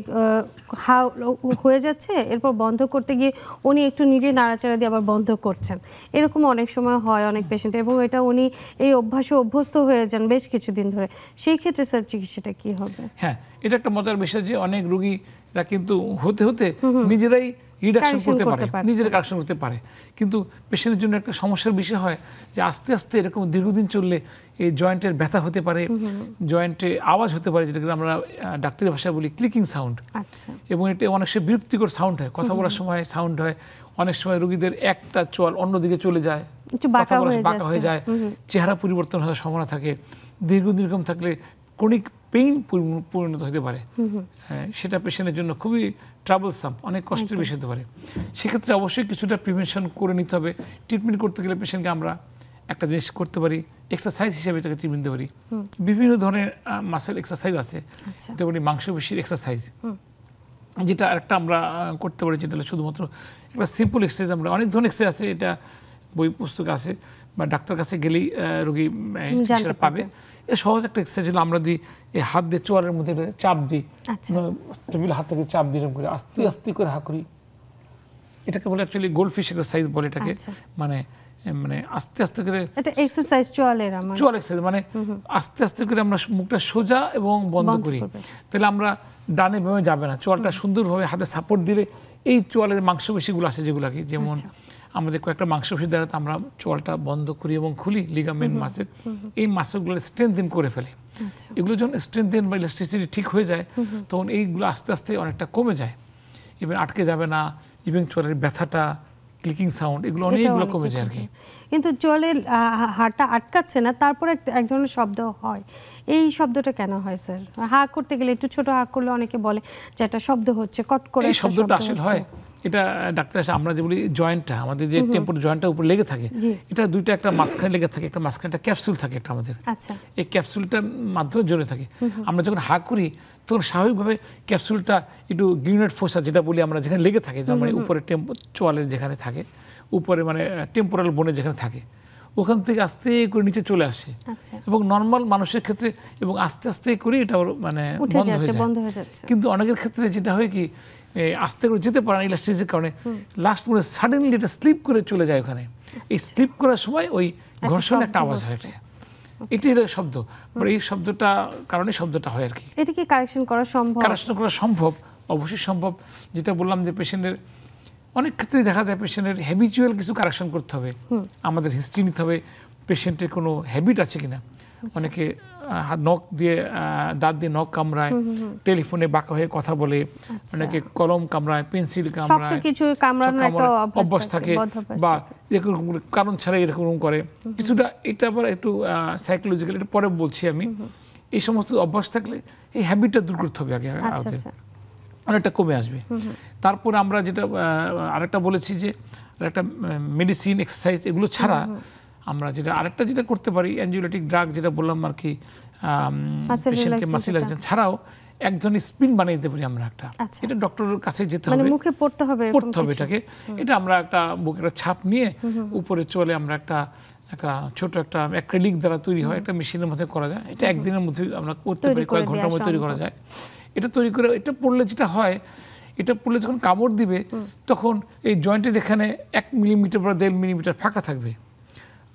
হয়ে যাচ্ছে, এরপর বন্ধ করতে গিয়ে উনি একটু নিজে নাড়াচাড়া দিয়ে আবার বন্ধ করছেন, এরকম অনেক সময় হয় অনেক পেশেন্ট, এবং এটা উনি এই অভ্যাসে অভ্যস্ত হয়ে যান বেশ কিছুদিন ধরে। সেই ক্ষেত্রে স্যার চিকিৎসাটা কি হবে? হ্যাঁ, এটা একটা মজার বিষয় যে অনেক রোগীরা কিন্তু হতে হতে নিজেরাই রিডাকশন করতে পারে, নিজেরা কারেকশন করতে পারে, কিন্তু পেশেন্টের জন্য একটা সমস্যার বিষয় হয় যে আস্তে আস্তে এরকম দীর্ঘদিন চললে এই জয়েন্টের ব্যথা হতে পারে, জয়েন্টে আওয়াজ হতে পারে, যেটাকে আমরা ডাক্তারি ভাষায় বলি ক্লিকিং সাউন্ড। এবং এটা অনেক সময় বিরক্তিকর সাউন্ড হয়, কথা বলার সময় সাউন্ড হয়। অনেক সময় রোগীদের একটা চোয়াল অন্যদিকে চলে যায়, বাঁকা হয়ে যায়, চেহারা পরিবর্তন হওয়ার সম্ভাবনা থাকে, দীর্ঘদিন এরকম থাকলে ক্রনিক পেইন পরিণত হতে পারে। হ্যাঁ, সেটা পেশেন্টের জন্য খুবই ট্রাবলসাম, অনেক কষ্টের বিষয় হতে পারে। সেক্ষেত্রে অবশ্যই কিছুটা প্রিভেনশন করে নিতে হবে। ট্রিটমেন্ট করতে গেলে পেশেন্টকে আমরা একটা জিনিস করতে পারি, এক্সারসাইজ হিসেবে তাকে ট্রিটমেন্ট দিতে পারি। বিভিন্ন ধরনের মাসেল এক্সারসাইজ আছে, যেমন মাংসপেশির এক্সারসাইজ, যেটা একটা আমরা করতে পারি, যেটা শুধুমাত্র একটা সিম্পল এক্সারসাইজ। আমরা অনেক ধরনের এক্সারসাইজ আছে, এটা বই পুস্তক আছে বা ডাক্তার কাছে গেলেই রোগী সেটা পাবে। সহজ একটা এক্সারসাইজ হলো আমরা দিই এই হাত দিয়ে চোয়ালের মধ্যে চাপ দিই, টেবিল হাত থেকে চাপ দিই, করে আস্তে আস্তে করে হা করি। এটাকে বলে অ্যাকচুয়ালি গোল্ডফিশ এক্সারসাইজ বলে এটাকে। মানে মানে আস্তে আস্তে করে এটা এক্সারসাইজ, চোয়াল এক্সারসাইজ, মানে আস্তে আস্তে করে আমরা মুখটা সোজা এবং বন্ধ করি, তাহলে আমরা ডানে বামে যাবে না। চোয়ালটা সুন্দরভাবে হাতে সাপোর্ট দিলে এই চোয়ালের মাংসপেশিগুলো আছে যেগুলোকে, যেমন আমাদের কয়েকটা মাংসপেশি দ্বারা আমরা চোয়ালটা বন্ধ করি এবং খুলি, লিগামেন্ট মাসেল, এই মাসেলগুলো স্ট্রেংথেন করে ফেলে। এগুলো যখন স্ট্রেংথেন বা ইলাস্টিসিটি ঠিক হয়ে যায়, তখন এইগুলো আস্তে আস্তে অনেকটা কমে যায়, ইভেন আটকে যাবে না, ইভেন চোয়ালের ব্যথাটা, ক্লিকিং সাউন্ড, এগুলো অনেকগুলো কমে যায় আর কি। কিন্তু চোয়ালের হাড়টা আটকাচ্ছে না, তারপরে এক ধরনের শব্দ হয়, এই শব্দটা কেন হয় স্যার? হা করতে গেলে একটু ছোট হা করলে অনেকে বলে যে একটা শব্দ হচ্ছে, কট করে এই শব্দটা আসলে হয়, এটা ডাক্তার আমরা যে বলি জয়েন্টটা, আমাদের যে টেম্পোর জয়েন্টটা উপরে লেগে থাকে, এটা দুইটা একটা মাঝখানে লেগে থাকে, একটা মাঝখানে একটা ক্যাপসুল থাকে একটা আমাদের, এই ক্যাপসুলটার মাধ্যমে জড়ে থাকে। আমরা যখন হা করি তখন স্বাভাবিকভাবে ক্যাপসুলটা একটু গ্লিনোয়েড ফোসা যেটা বলি আমরা, যেখানে লেগে থাকে, যেমন উপরে চোয়ালের যেখানে থাকে, উপরে মানে টেম্পোরাল বোনে যেখানে থাকে, ওখান থেকে আস্তে করে নিচে চলে আসে। এবং নর্মাল মানুষের ক্ষেত্রে এবং আস্তে আস্তে করে এটা মানে বন্ধ হয়ে যাচ্ছে। কিন্তু অনেকের ক্ষেত্রে যেটা হয় কি, আস্তে করে যেতে পারে না ইলাস্টিসিটির কারণে, লাস্ট মনে সাডেনলি এটা স্লিপ করে চলে যায় ওখানে। এই স্লিপ করার সময় ওই ঘর্ষণ একটা আওয়াজ হয়, এটাই শব্দ। এই শব্দটা কারণে শব্দটা হয় আর কি। এটা কি কারেকশন করা সম্ভব? কারেকশন করা সম্ভব, অবশ্যই সম্ভব। যেটা বললাম যে পেশেন্টের অনেক ক্ষেত্রে দেখা যায় পেশেন্টের হ্যাবিচুয়াল কিছু কারেকশন করতে হবে, আমাদের হিস্ট্রি নিতে হবে, পেশেন্টের কোনো হ্যাবিট আছে কিনা। অনেকে নখ দিয়ে, দাঁত দিয়ে নখ কামড়ায়, টেলিফোনে বাঁকা হয়ে কথা বলে, অনেকে কলম কামড়ায়, পেন্সিল কামড়ায়, অভ্যাস থাকে, বা এরকম কারণ ছাড়া এরকম করে কিছুটা। এটা আবার একটু সাইকোলজিক্যাল, এটা পরে বলছি আমি। এই সমস্ত অভ্যাস থাকলে এই হ্যাবিটটা দূর করতে হবে আগে, অনেকটা কমে আসবে। তারপর আমরা যেটা আরেকটা বলেছি যে আরেকটা মেডিসিন, এক্সারসাইজ, এগুলো ছাড়া আমরা যেটা আরেকটা যেটা করতে পারি, অ্যানজিওলাইটিক ড্রাগ যেটা বললাম আর কি, পেশেন্টকে মাসেল রিল্যাক্সেশন ছাড়াও এক ধরনের স্পিন বানিয়ে দিতে পারি আমরা একটা। এটা ডক্টরের কাছে যেতে হবে, মুখে পড়তে হবে এটাকে। এটা আমরা একটা বুকের ছাপ নিয়ে উপরে চলে আমরা একটা ছোট একটা অ্যাক্রিলিক দ্বারা তৈরি হয়, একটা মেশিনের মধ্যে করা যায়। এটা একদিনের মধ্যে আমরা করতে পারি, কয়েক ঘন্টার মধ্যে তৈরি করা যায়। এটা তৈরি করে এটা পড়লে যেটা হয়, এটা পড়লে যখন কামড় দিবে তখন এই জয়েন্টের এখানে 1 মিলিমিটার বা 1.5 মিলিমিটার ফাঁকা থাকবে,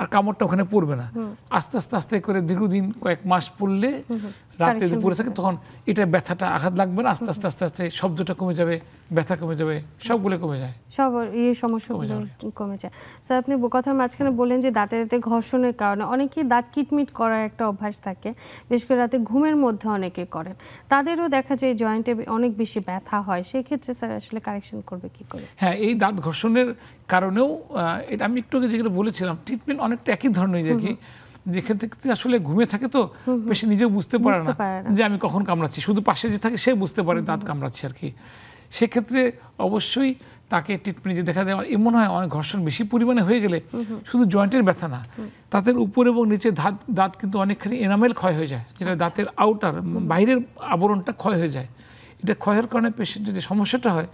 আর কামড়টা ওখানে পড়বে না। আস্তে আস্তে আস্তে করে দীর্ঘদিন কয়েক মাস পড়লে, রাতে যদি পড়ে থাকে, তখন এটা ব্যথাটা আঘাত লাগবে না। আস্তে আস্তে আস্তে আস্তে শব্দটা কমে যাবে, ব্যথা কমে যাবে, সবগুলো কমে যায়, সব এই সমস্যাগুলো কমে যায়। স্যার, আপনি কথার মাঝখানে বললেন যে দাঁতে দাঁতে ঘর্ষণের কারণে অনেকেই দাঁত কিটমিট করার একটা অভ্যাস থাকে, বিশেষ করে রাতে ঘুমের মধ্যে অনেকে করেন, তাদেরও দেখা যায় জয়েন্টে অনেক বেশি ব্যথা হয়। সেই ক্ষেত্রে স্যার আসলে কারেকশন করবে কি করে? হ্যাঁ, এই দাঁত ঘর্ষণের কারণেও এটা আমি একটু আগে যেগুলো বলেছিলাম, ট্রিটমেন্ট অনেকটা একই ধরনের, দেখি যেক্ষেত্রে আসলে ঘুমিয়ে থাকে তো বেশি নিজেও বুঝতে পারে না যে আমি কখন কামড়াচ্ছি, শুধু পাশে যে থাকে সে বুঝতে পারে দাঁত কামড়াচ্ছে আর কি। সেক্ষেত্রে অবশ্যই তাকে ট্রিটমেন্ট যে দেখা যায়, এমন হয় অনেক ঘর্ষণ বেশি পরিমাণে হয়ে গেলে শুধু জয়েন্টের ব্যথা না, দাঁতের উপর এবং নিচে দাঁত কিন্তু অনেকখানি এনামেল ক্ষয় হয়ে যায়, যেটা দাঁতের আউটার বাইরের আবরণটা ক্ষয় হয়ে যায়। এটা ক্ষয়ের কারণে পেশেন্টের যে সমস্যাটা হয়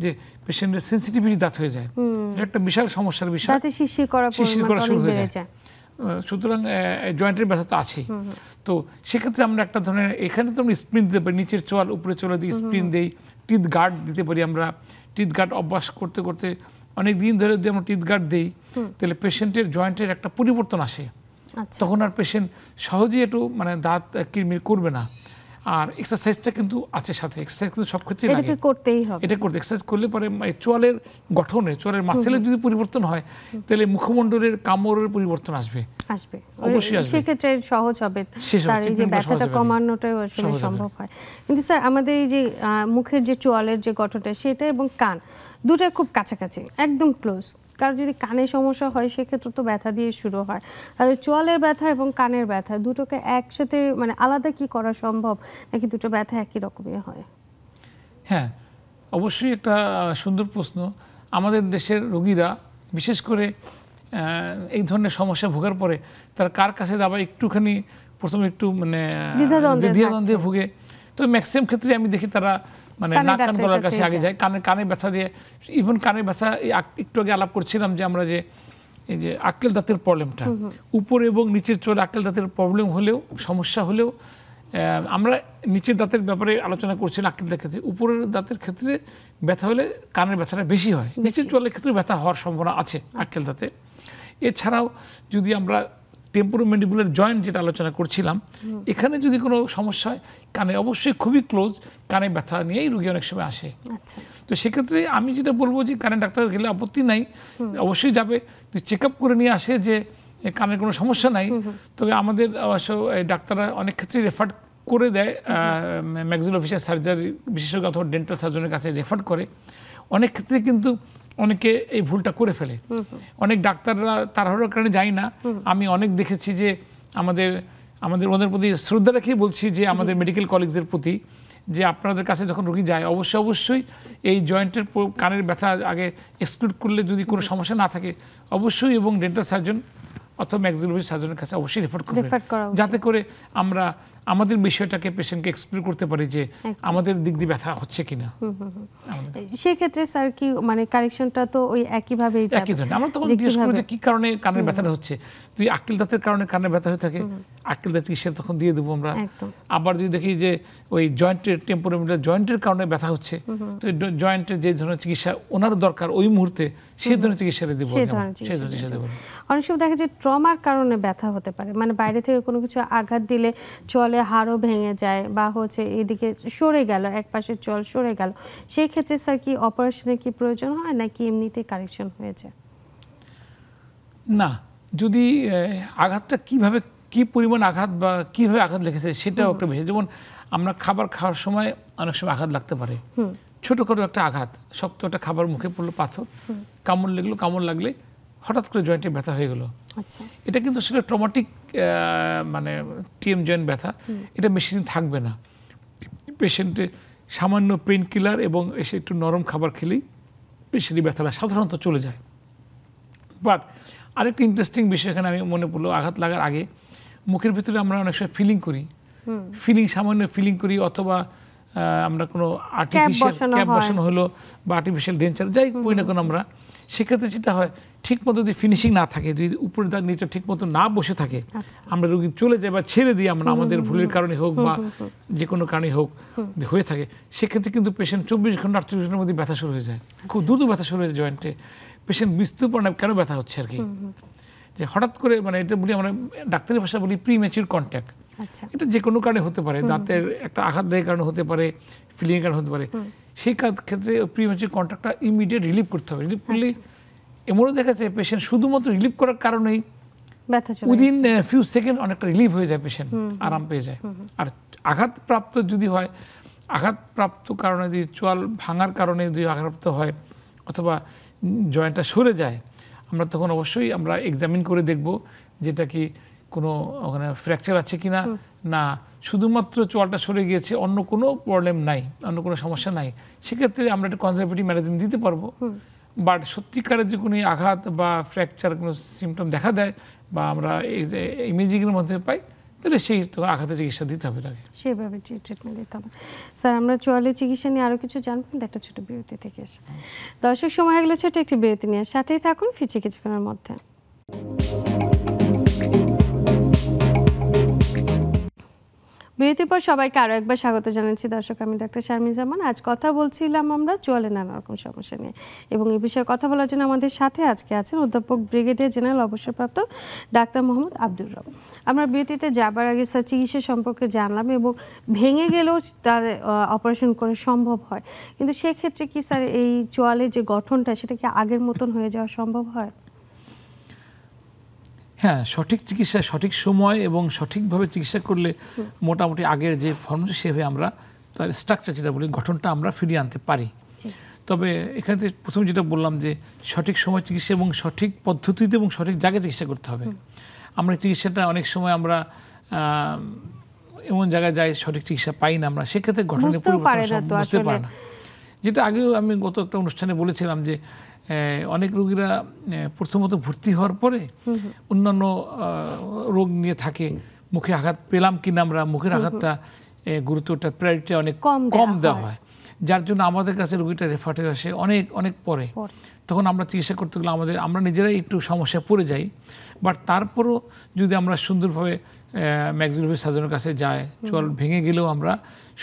যে পেশেন্টের সেন্সিটিভিটি দাঁত হয়ে যায়, এটা একটা বিশাল সমস্যার বিষয়, দাঁতে শিরশির করা শুরু হয়ে বেড়ে যায়। সুতরাং জয়েন্টের ব্যথা তো আছেই। তো সেক্ষেত্রে আমরা একটা ধরনের এখানে তো আমরা স্প্রিন দিতে পারি, নিচের চোয়াল উপরে চলে দিই, স্প্রিন দেই, টিথ গার্ড দিতে পারি আমরা। টিথ গার্ড অভ্যাস করতে করতে অনেক দিন ধরে যদি আমরা টিথ গার্ড দিই তাহলে পেশেন্টের জয়েন্টের একটা পরিবর্তন আসে। তখন আর পেশেন্ট সহজেই একটু মানে দাঁত কিরমির করবে না। আর এক্সারসাইজটা কিন্তু আছে সাথে, এক্সারসাইজ কিন্তু সব ক্ষেত্রেই লাগে, করতেই হবে। এটা করতে এক্সারসাইজ করলে পরে চোয়ালের গঠনে, চোয়ালের মাসেলের যদি পরিবর্তন হয় তাহলে মুখমণ্ডলের কামড়ের পরিবর্তন আসবে, অবশ্যই আসবে। সেক্ষেত্রে সহজ হবে, তার এই যে ব্যথাটা কমানোটাই আসলে সম্ভব হয়। কিন্তু স্যার আমাদের এই যে মুখের যে চোয়ালের যে গঠনটা সেটা এবং কান দুটোই খুব কাছাকাছি, একদম ক্লোজ। কারণ যদি কানে সমস্যা হয় সেক্ষেত্রে তো ব্যথা দিয়ে শুরু হয়, তাহলে চোয়ালের ব্যথা এবং কানের ব্যথা দুটোকে একসাথে মানে আলাদা কি করা সম্ভব, নাকি দুটো ব্যথা একই রকমই হয়? হ্যাঁ, অবশ্যই একটা সুন্দর প্রশ্ন। আমাদের দেশের রোগীরা বিশেষ করে এই ধরনের সমস্যা ভোগার পরে তারা কার কাছে যাবে একটুখানি প্রথমে একটু মানে দ্বিধাদ্বন্দ্বে ভুগে। তো ম্যাক্সিমাম ক্ষেত্রে আমি দেখি তারা মানে নাক কান গলার কাছে আগে যায়, কানে ব্যথা দিয়ে। ইভেন কানের ব্যথা একটু আগে আলাপ করছিলাম যে আমরা যে এই যে আক্কেল দাঁতের প্রবলেমটা, উপরে এবং নিচের চোলে আক্কেল দাঁতের প্রবলেম হলেও, সমস্যা হলেও, আমরা নিচের দাঁতের ব্যাপারে আলোচনা করছিলাম আক্কেল দাঁতের ক্ষেত্রে। উপরের দাঁতের ক্ষেত্রে ব্যথা হলে কানের ব্যথাটা বেশি হয়, নিচের চোলের ক্ষেত্রে ব্যথা হওয়ার সম্ভাবনা আছে আক্কেল দাঁতে। এছাড়াও যদি আমরা টেম্পোরোম্যান্ডিবুলার জয়েন্ট যেটা আলোচনা করছিলাম, এখানে যদি কোনো সমস্যা হয় কানে অবশ্যই খুবই ক্লোজ, কানে ব্যথা নিয়েই রোগী অনেক সময় আসে। তো সেক্ষেত্রে আমি যেটা বলবো যে কানের ডাক্তার গেলে আপত্তি নাই, অবশ্যই যাবে, চেক আপ করে নিয়ে আসে যে কানের কোনো সমস্যা নাই। তবে আমাদের অবশ্য ডাক্তাররা অনেক ক্ষেত্রে রেফার করে দেয় ম্যাক্সিলোফেশিয়াল সার্জারি বিশেষজ্ঞ অথবা ডেন্টাল সার্জনের কাছে রেফার করে। অনেক ক্ষেত্রে কিন্তু অনেকে এই ভুলটা করে ফেলে, অনেক ডাক্তাররা তাড়াহুড়োর কারণে যায় না। আমি অনেক দেখেছি যে আমাদের ওদের প্রতি শ্রদ্ধা রেখেই বলছি যে আমাদের মেডিকেল কলেজদের প্রতি যে আপনাদের কাছে যখন রোগী যায় অবশ্যই এই জয়েন্টের কানের ব্যথা আগে এক্সক্লুড করলে যদি কোনো সমস্যা না থাকে অবশ্যই, এবং ডেন্টাল সার্জন অথবা ম্যাক্সিলোফেশিয়াল সার্জনের কাছে অবশ্যই রেফার করবেন, যাতে করে আমরা আমাদের বিষয়টাকে পেশেন্টকে এক্সপ্লেন করতে পারি যে আমাদের দিক দিয়ে ব্যথা হচ্ছে কিনা। সেক্ষেত্রে স্যার কি মানে কারেকশনটা তো ওই একইভাবেই যাবে, একই ধরনের। আমরা তখন জিজ্ঞেস করি যে কি কারণে কানের ব্যথাটা হচ্ছে। তুই আক্কেল দাঁতের কারণে কানের ব্যথা হয়ে থাকে, আক্কেল দাঁত চিকিৎসা তখন দিয়ে দেবো আমরা। আবার যদি দেখি যে ওই জয়েন্টের টেম্পোরামেন্টাল জয়েন্টের কারণে ব্যথা হচ্ছে, তো জয়েন্টের যে ধরনের চিকিৎসা ওনার দরকার ওই মুহূর্তে সেই ধরনের চিকিৎসা দেবো, সেই ধরনের চিকিৎসা দেবো। অনেক সময় দেখা যায় ট্রমার কারণে ব্যথা হতে পারে, মানে বাইরে থেকে কোনো কিছু আঘাত দিলে চলে হাড়ও ভেঙে যায় বা হচ্ছে এদিকে সরে গেল, এক পাশের চল সরে গেল, সেই ক্ষেত্রে স্যার কি অপারেশনের কি প্রয়োজন হয় নাকি এমনিতেই কারেকশন হয়ে যায়? না, যদি আঘাতটা কিভাবে, কি পরিমাণ আঘাত বা কিভাবে আঘাত লেগেছে সেটাও একটা বিষয়। যেমন আমরা খাবার খাওয়ার সময় অনেক সময় আঘাত লাগতে পারে, ছোটোখাটো একটা আঘাত, শক্ত একটা খাবার মুখে পড়লো, পাথর, কামড় লাগলো, কামড় লাগলে হঠাৎ করে জয়েন্টে ব্যথা হয়ে গেলো, এটা কিন্তু সেটা ট্রমাটিক মানে টিএম জয়েন্ট ব্যথা, এটা বেশি দিন থাকবে না। পেশেন্টে সামান্য পেইন কিলার এবং এসে একটু নরম খাবার খেলেই পেশেন্টের ব্যথাটা সাধারণত চলে যায়। বাট আরেকটা ইন্টারেস্টিং বিষয় এখানে আমি মনে পড়লো, আঘাত লাগার আগে মুখের ভিতরে আমরা অনেক সময় ফিলিং করি, সামান্য ফিলিং করি, অথবা আমরা কোনো আর্টিফিশিয়াল ক্যাপ বসানো হলো বা আর্টিফিশিয়াল ডেঞ্চার যাই করি না কোনো আমরা, সেক্ষেত্রে যেটা হয় ঠিক মতো যদি ফিনিশিং না থাকে, যদি উপরে তার নিচে ঠিক মতো না বসে থাকে, আমরা রোগী চলে যাই বা ছেড়ে দিই আমরা আমাদের ভুলের কারণে হোক বা যে কোনো কারণে হোক হয়ে থাকে, সেক্ষেত্রে কিন্তু পেশেন্ট 24 ঘন্টা 48 ঘন্টার মধ্যে ব্যথা শুরু হয়ে যায়, খুব দ্রুত ব্যথা শুরু হয়ে যায় জয়েন্টে। পেশেন্ট বুঝতে পারে না কেন ব্যথা হচ্ছে আর কি, যে হঠাৎ করে মানে এটা বলি আমরা ডাক্তারি ভাষা বলি প্রিম্যাচিউর কন্ট্যাক্ট। এটা যে কোনো কারণে হতে পারে, দাঁতের একটা আঘাত দেওয়ার কারণে হতে পারে, ফিলিংয়ের কারণে হতে পারে, সেই ক্ষেত্রে প্রিম্যাচিউর কন্ট্যাক্টটা ইমিডিয়েট রিলিভ করতে হবে। রিলিভ করলে এমনও দেখা যায় পেশেন্ট শুধুমাত্র রিলিভ করার কারণেই উইদিন ফিউ সেকেন্ড অনেকটা রিলিভ হয়ে যায়, পেশেন্ট আরাম পেয়ে যায়। আর আঘাতপ্রাপ্ত যদি হয়, আঘাতপ্রাপ্ত কারণে যদি চোয়াল ভাঙার কারণে যদি আঘাতপ্রাপ্ত হয় অথবা জয়েন্টটা সরে যায়, আমরা তখন অবশ্যই আমরা এক্সামিন করে দেখব যেটা কি কোনো ওখানে ফ্র্যাকচার আছে কিনা, না শুধুমাত্র চোয়ালটা সরে গিয়েছে, অন্য কোনো প্রবলেম নাই, অন্য কোনো সমস্যা নাই, সেক্ষেত্রে আমরা একটা কনজারভেটিভ ম্যানেজমেন্ট দিতে পারবো। বাট সত্যিকারের যে কোনো আঘাত বা ফ্র্যাকচার কোনো সিমটম দেখা দেয় বা আমরা ইমেজিংয়ের মধ্যে পাই, তাহলে সেই তখন আঘাতে চিকিৎসা দিতে হবে তাকে। সেভাবে ট্রিটমেন্ট দিতে হবে। স্যার আমরা চোয়ালের চিকিৎসা নিয়ে আরও কিছু জানবেন, একটা ছোট বিরতি থেকে এসে। দর্শক সময় হয়ে গেল ছোট একটি বিরতি নিয়ে, সাথেই থাকুন, ফিরছি কিছুক্ষণের মধ্যে। বিরতির পর সবাইকে আরও একবার স্বাগত জানাচ্ছি। দর্শক আমি ডাক্তার শারমিন জামান। আজ কথা বলছিলাম আমরা চোয়ালে নানা রকম সমস্যা নিয়ে, এবং এই বিষয়ে কথা বলার জন্য আমাদের সাথে আজকে আছেন অধ্যাপক ব্রিগেডিয়ার জেনারেল অবসরপ্রাপ্ত ডাক্তার মোহাম্মদ আব্দুর রব। আমরা বিরতিতে যাবার আগে স্যার চিকিৎসা সম্পর্কে জানলাম, এবং ভেঙে গেলেও তার অপারেশন করে সম্ভব হয়, কিন্তু সেক্ষেত্রে কি স্যার এই চোয়ালের যে গঠনটা সেটা কি আগের মতন হয়ে যাওয়া সম্ভব হয়? হ্যাঁ, সঠিক চিকিৎসা সঠিক সময় এবং সঠিকভাবে চিকিৎসা করলে মোটামুটি আগের যে ফর্ম সেভাবে আমরা তার স্ট্রাকচার যেটা বলি গঠনটা আমরা ফিরিয়ে আনতে পারি। তবে এখানে প্রথম যেটা বললাম যে সঠিক সময় চিকিৎসা এবং সঠিক পদ্ধতিতে এবং সঠিক জায়গায় চিকিৎসা করতে হবে। আমরা চিকিৎসাটা অনেক সময় আমরা এমন জায়গায় যাই সঠিক চিকিৎসা পাই না, আমরা সেক্ষেত্রে গঠনের পরিবর্তন বুঝতে পারি না। যেটা আগেও আমি গত একটা অনুষ্ঠানে বলেছিলাম যে অনেক রোগীরা প্রথমত ভর্তি হওয়ার পরে অন্যান্য রোগ নিয়ে থাকে, মুখে আঘাত পেলাম কিনা আমরা, মুখের আঘাতটা গুরুত্বটা প্রায়োরিটি অনেক কম দেওয়া হয়, যার জন্য আমাদের কাছে রোগীটা রেফার হয়ে আসে অনেক অনেক পরে। তখন আমরা চিকিৎসা করতে গেলে আমরা নিজেরাই একটু সমস্যায় পড়ে যাই। বাট তারপরও যদি আমরা সুন্দরভাবে ম্যাক্সিলোফেসিয়াল সার্জনের কাছে যাই, চোয়াল ভেঙে গেলেও আমরা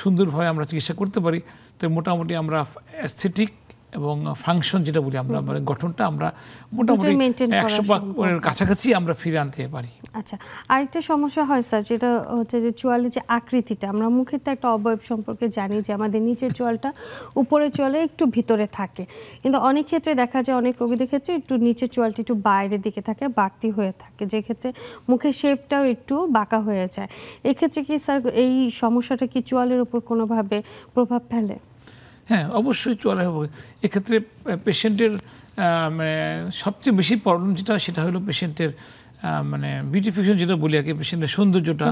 সুন্দরভাবে আমরা চিকিৎসা করতে পারি, তো মোটামুটি আমরা অ্যাস্থেটিক এবং ফাংশন যেটা বলি আমরা মানে গঠনটা আমরা মোটামুটি 100% কাছাকাছি আমরা ফিরে আনতে পারি। আচ্ছা, আরেকটা সমস্যা হয় স্যার, যেটা হচ্ছে যে চোয়ালের যে আকৃতিটা, আমরা মুখের তো একটা অবয়ব সম্পর্কে জানি যে আমাদের নিচের চোয়ালটা উপরের চোয়ালের একটু ভিতরে থাকে, কিন্তু অনেক ক্ষেত্রে দেখা যায় অনেক রোগীদের ক্ষেত্রে একটু নিচের চোয়ালটা একটু বাইরের দিকে থাকে, বাড়তি হয়ে থাকে, যে ক্ষেত্রে মুখের শেপটাও একটু বাঁকা হয়ে যায়। এক্ষেত্রে কি স্যার এই সমস্যাটা কি চোয়ালের উপর কোনোভাবে প্রভাব ফেলে? হ্যাঁ, অবশ্যই চোয়ালে হবে। এক্ষেত্রে পেশেন্টের মানে সবচেয়ে বেশি প্রবলেম যেটা সেটা হলো পেশেন্টের মানে বিউটিফিকেশন যেটা বলি আর কি, পেশেন্টের সৌন্দর্যটা,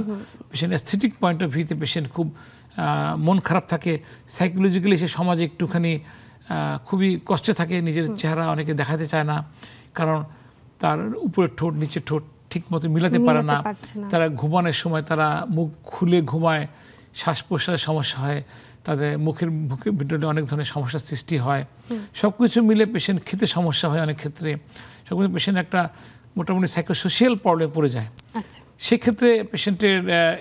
পেশেন্ট অ্যাস্থেটিক পয়েন্ট অফ ভিউতে পেশেন্ট খুব মন খারাপ থাকে, সাইকোলজিক্যালি সে সমাজে একটুখানি খুবই কষ্টে থাকে, নিজের চেহারা অনেকে দেখাতে চায় না, কারণ তার উপরের ঠোঁট নিচের ঠোঁট ঠিক মতো মিলাতে পারে না, তারা ঘুমানোর সময় তারা মুখ খুলে ঘুমায়, শ্বাস প্রশ্বাসের সমস্যা হয়, তাদের মুখের ভিতরে অনেক ধরনের সমস্যার সৃষ্টি হয়, সব কিছু মিলে পেশেন্ট খেতে সমস্যা হয়, অনেক ক্ষেত্রে সব কিছু পেশেন্ট একটা মোটামুটি সাইকোসোশিয়াল প্রবলেমে পড়ে যায়। সেক্ষেত্রে পেশেন্টের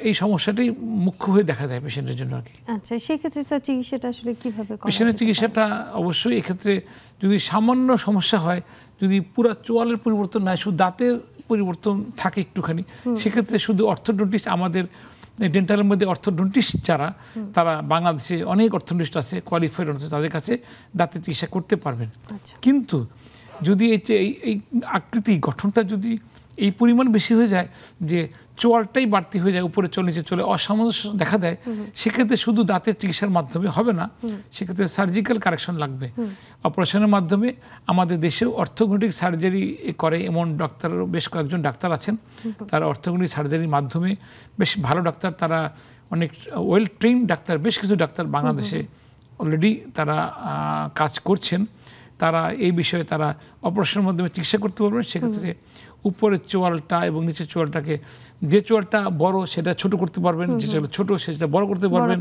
এই সমস্যাটাই মুখ্য হয়ে দেখা দেয় পেশেন্টের জন্য আর কি। আচ্ছা, সেক্ষেত্রে স্যার চিকিৎসাটা আসলে কিভাবে করা? পেশেন্টের চিকিৎসাটা অবশ্যই এক্ষেত্রে যদি সামান্য সমস্যা হয়, যদি পুরো চোয়ালের পরিবর্তন না হয়, শুধু দাঁতের পরিবর্তন থাকে একটুখানি, সেক্ষেত্রে শুধু অর্থোডন্টিস্ট, আমাদের ডেন্টালের মধ্যে অর্থোডন্টিস্ট যারা, তারা বাংলাদেশে অনেক অর্থোডন্টিস্ট আছে, কোয়ালিফাইড আছে, তাদের কাছে দাঁতের চিকিৎসা করতে পারবেন। কিন্তু যদি এই আকৃতি গঠনটা যদি এই পরিমাণ বেশি হয়ে যায় যে চোয়ালটাই বাড়তি হয়ে যায়, উপরে চলে নিচে চলে অসামঞ্জস্য দেখা দেয়, সেক্ষেত্রে শুধু দাঁতের চিকিৎসার মাধ্যমে হবে না, সেক্ষেত্রে সার্জিক্যাল কারেকশন লাগবে। অপারেশনের মাধ্যমে আমাদের দেশেও অর্থোগোনিক সার্জারি করে এমন ডাক্তারও বেশ কয়েকজন ডাক্তার আছেন, তারা অর্থোগোনিক সার্জারির মাধ্যমে বেশ ভালো ডাক্তার, তারা অনেক ওয়েল ট্রেইন ডাক্তার, বেশ কিছু ডাক্তার বাংলাদেশে অলরেডি তারা কাজ করছেন, তারা এই বিষয়ে তারা অপারেশনের মাধ্যমে চিকিৎসা করতে পারবেন। সেক্ষেত্রে উপরের চোয়ালটা এবং নিচের চোয়ালটাকে, যে চোয়ালটা বড় সেটা ছোট করতে পারবেন, যেটা ছোট সেটা বড় করতে পারবেন,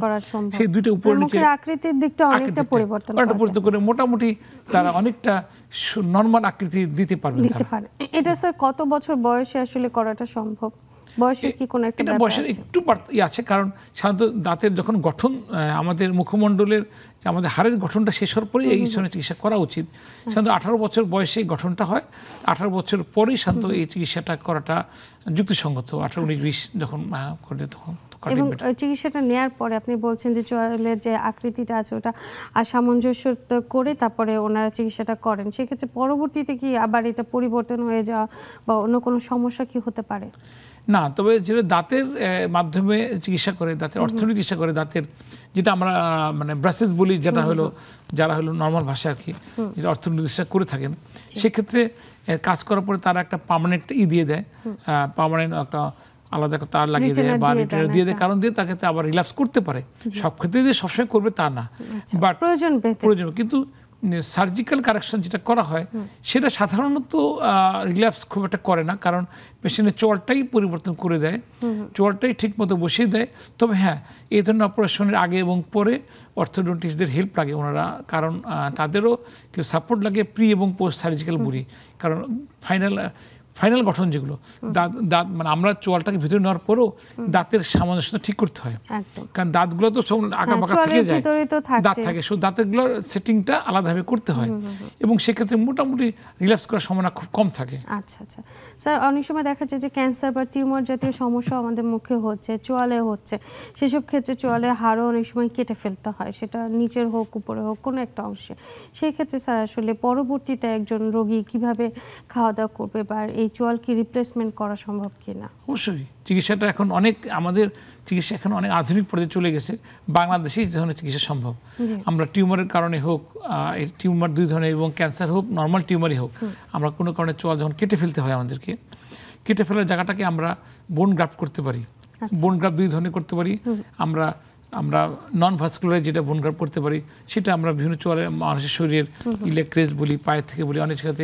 সেই দুইটা উপরে নিচে আকৃতির দিকটা অনেকটা পরিবর্তন করে মোটামুটি তারা অনেকটা নরমাল আকৃতি দিতে পারবেন। এটা স্যার কত বছর বয়সে আসলে করাটা সম্ভব? বয়সের কি কোনো একটা ব্যাপার আছে? বয়সের একটু আছে, কারণ সাধারণত দাঁতের যখন গঠন, আমাদের মুখমণ্ডলের আমাদের হাড়ের গঠনটা শেষ হওয়ার পরেই এই ধরনের চিকিৎসা করা উচিত। সাধারণত 18 বছর বয়সে গঠনটা হয়, 18 বছর পরেই সাধারণত এই চিকিৎসাটা করাটা যুক্তিসঙ্গত। 18, 19, 20 যখন করে তখন। এবং চিকিৎসাটা নেওয়ার পরে আপনি বলছেন যে চোয়ালের যে আকৃতিটা আছে ওটা সামঞ্জস্য করে তারপরে ওনারা চিকিৎসাটা করেন, সেক্ষেত্রে পরবর্তীতে কি আবার এটা পরিবর্তন হয়ে যাওয়া বা অন্য কোনো সমস্যা কি হতে পারে? না, তবে যেটা দাঁতের মাধ্যমে চিকিৎসা করে, দাঁতের অর্থনীতি চিকিৎসা করে, দাঁতের যেটা আমরা মানে ব্রাসেস বলি, যেটা হলো যারা হলো নর্মাল ভাষা আর কি, যেটা অর্থনীতি চিকিৎসা করে থাকেন, সেক্ষেত্রে কাজ করার পরে তারা একটা পার্মানেন্ট দিয়ে দেয়, পার্মানেন্ট একটা আলাদা একটা তার লাগিয়ে দেয় বা রিটার্ন দিয়ে দেয়, কারণ দিয়ে তাকে আবার রিল্যাপস করতে পারে। সব ক্ষেত্রে যে সবসময় করবে তা না, বাট প্রয়োজন, কিন্তু সার্জিক্যাল কারেকশন যেটা করা হয় সেটা সাধারণত রিল্যাপস খুব একটা করে না, কারণ পেশেন্টের চোয়ালটাই পরিবর্তন করে দেয়, চোয়ালটাই ঠিক মতো বসিয়ে দেয়। তবে হ্যাঁ, এই ধরনের অপারেশনের আগে এবং পরে অর্থোডন্টিস্টদের হেল্প লাগে ওনারা, কারণ তাদেরও কেউ সাপোর্ট লাগে প্রি এবং পোস্ট সার্জিক্যাল বুড়ি, কারণ ফাইনাল গঠন যেগুলো দাঁত মানে আমরা চোয়ালটাকে ভিতরে নেওয়ার পরেও দাঁতের সামঞ্জস্য ঠিক করতে হয়, কারণ দাঁতগুলো তো সব আঁকা বাঁকা থেকে যায়, দাঁত থাকে, শুধু দাঁতেরগুলোর সেটিংটা আলাদাভাবে করতে হয় এবং সেক্ষেত্রে মোটামুটি রিল্যাপস করার সম্ভাবনা খুব কম থাকে। আচ্ছা আচ্ছা স্যার, অনেক সময় দেখা যায় যে ক্যান্সার বা টিউমার জাতীয় সমস্যা আমাদের মুখে হচ্ছে, চোয়ালে হচ্ছে, সেসব ক্ষেত্রে চোয়ালে হাড়ও অনেক সময় কেটে ফেলতে হয়, সেটা নিচের হোক উপরে হোক কোনো একটা অংশে। সেই ক্ষেত্রে স্যার আসলে পরবর্তীতে একজন রোগী কিভাবে খাওয়া দাওয়া করবে বা এই চোয়াল কি রিপ্লেসমেন্ট করা সম্ভব কিনা? অবশ্যই চিকিৎসাটা এখন আমাদের চিকিৎসা এখন অনেক আধুনিক পর্যায়ে চলে গেছে। বাংলাদেশেই এই ধরনের চিকিৎসা সম্ভব। আমরা টিউমারের কারণে হোক, এই টিউমার দুই ধরনের, এবং ক্যান্সার হোক নর্মাল টিউমারই হোক, আমরা কোনো কারণে চোয়াল যখন কেটে ফেলতে হয় আমাদেরকে, কেটে ফেলার জায়গাটাকে আমরা বোন গ্রাফট করতে পারি। বোন গ্রাফট দুই ধরনের করতে পারি। আমরা নন ভাস্কুলার যেটা বোন গ্রাফট করতে পারি, সেটা আমরা বিভিন্ন চোয়ালের মানুষের শরীরের ইলেকট্রেস্ট বলি, পায়ের থেকে বলি, অনেক জায়গাতে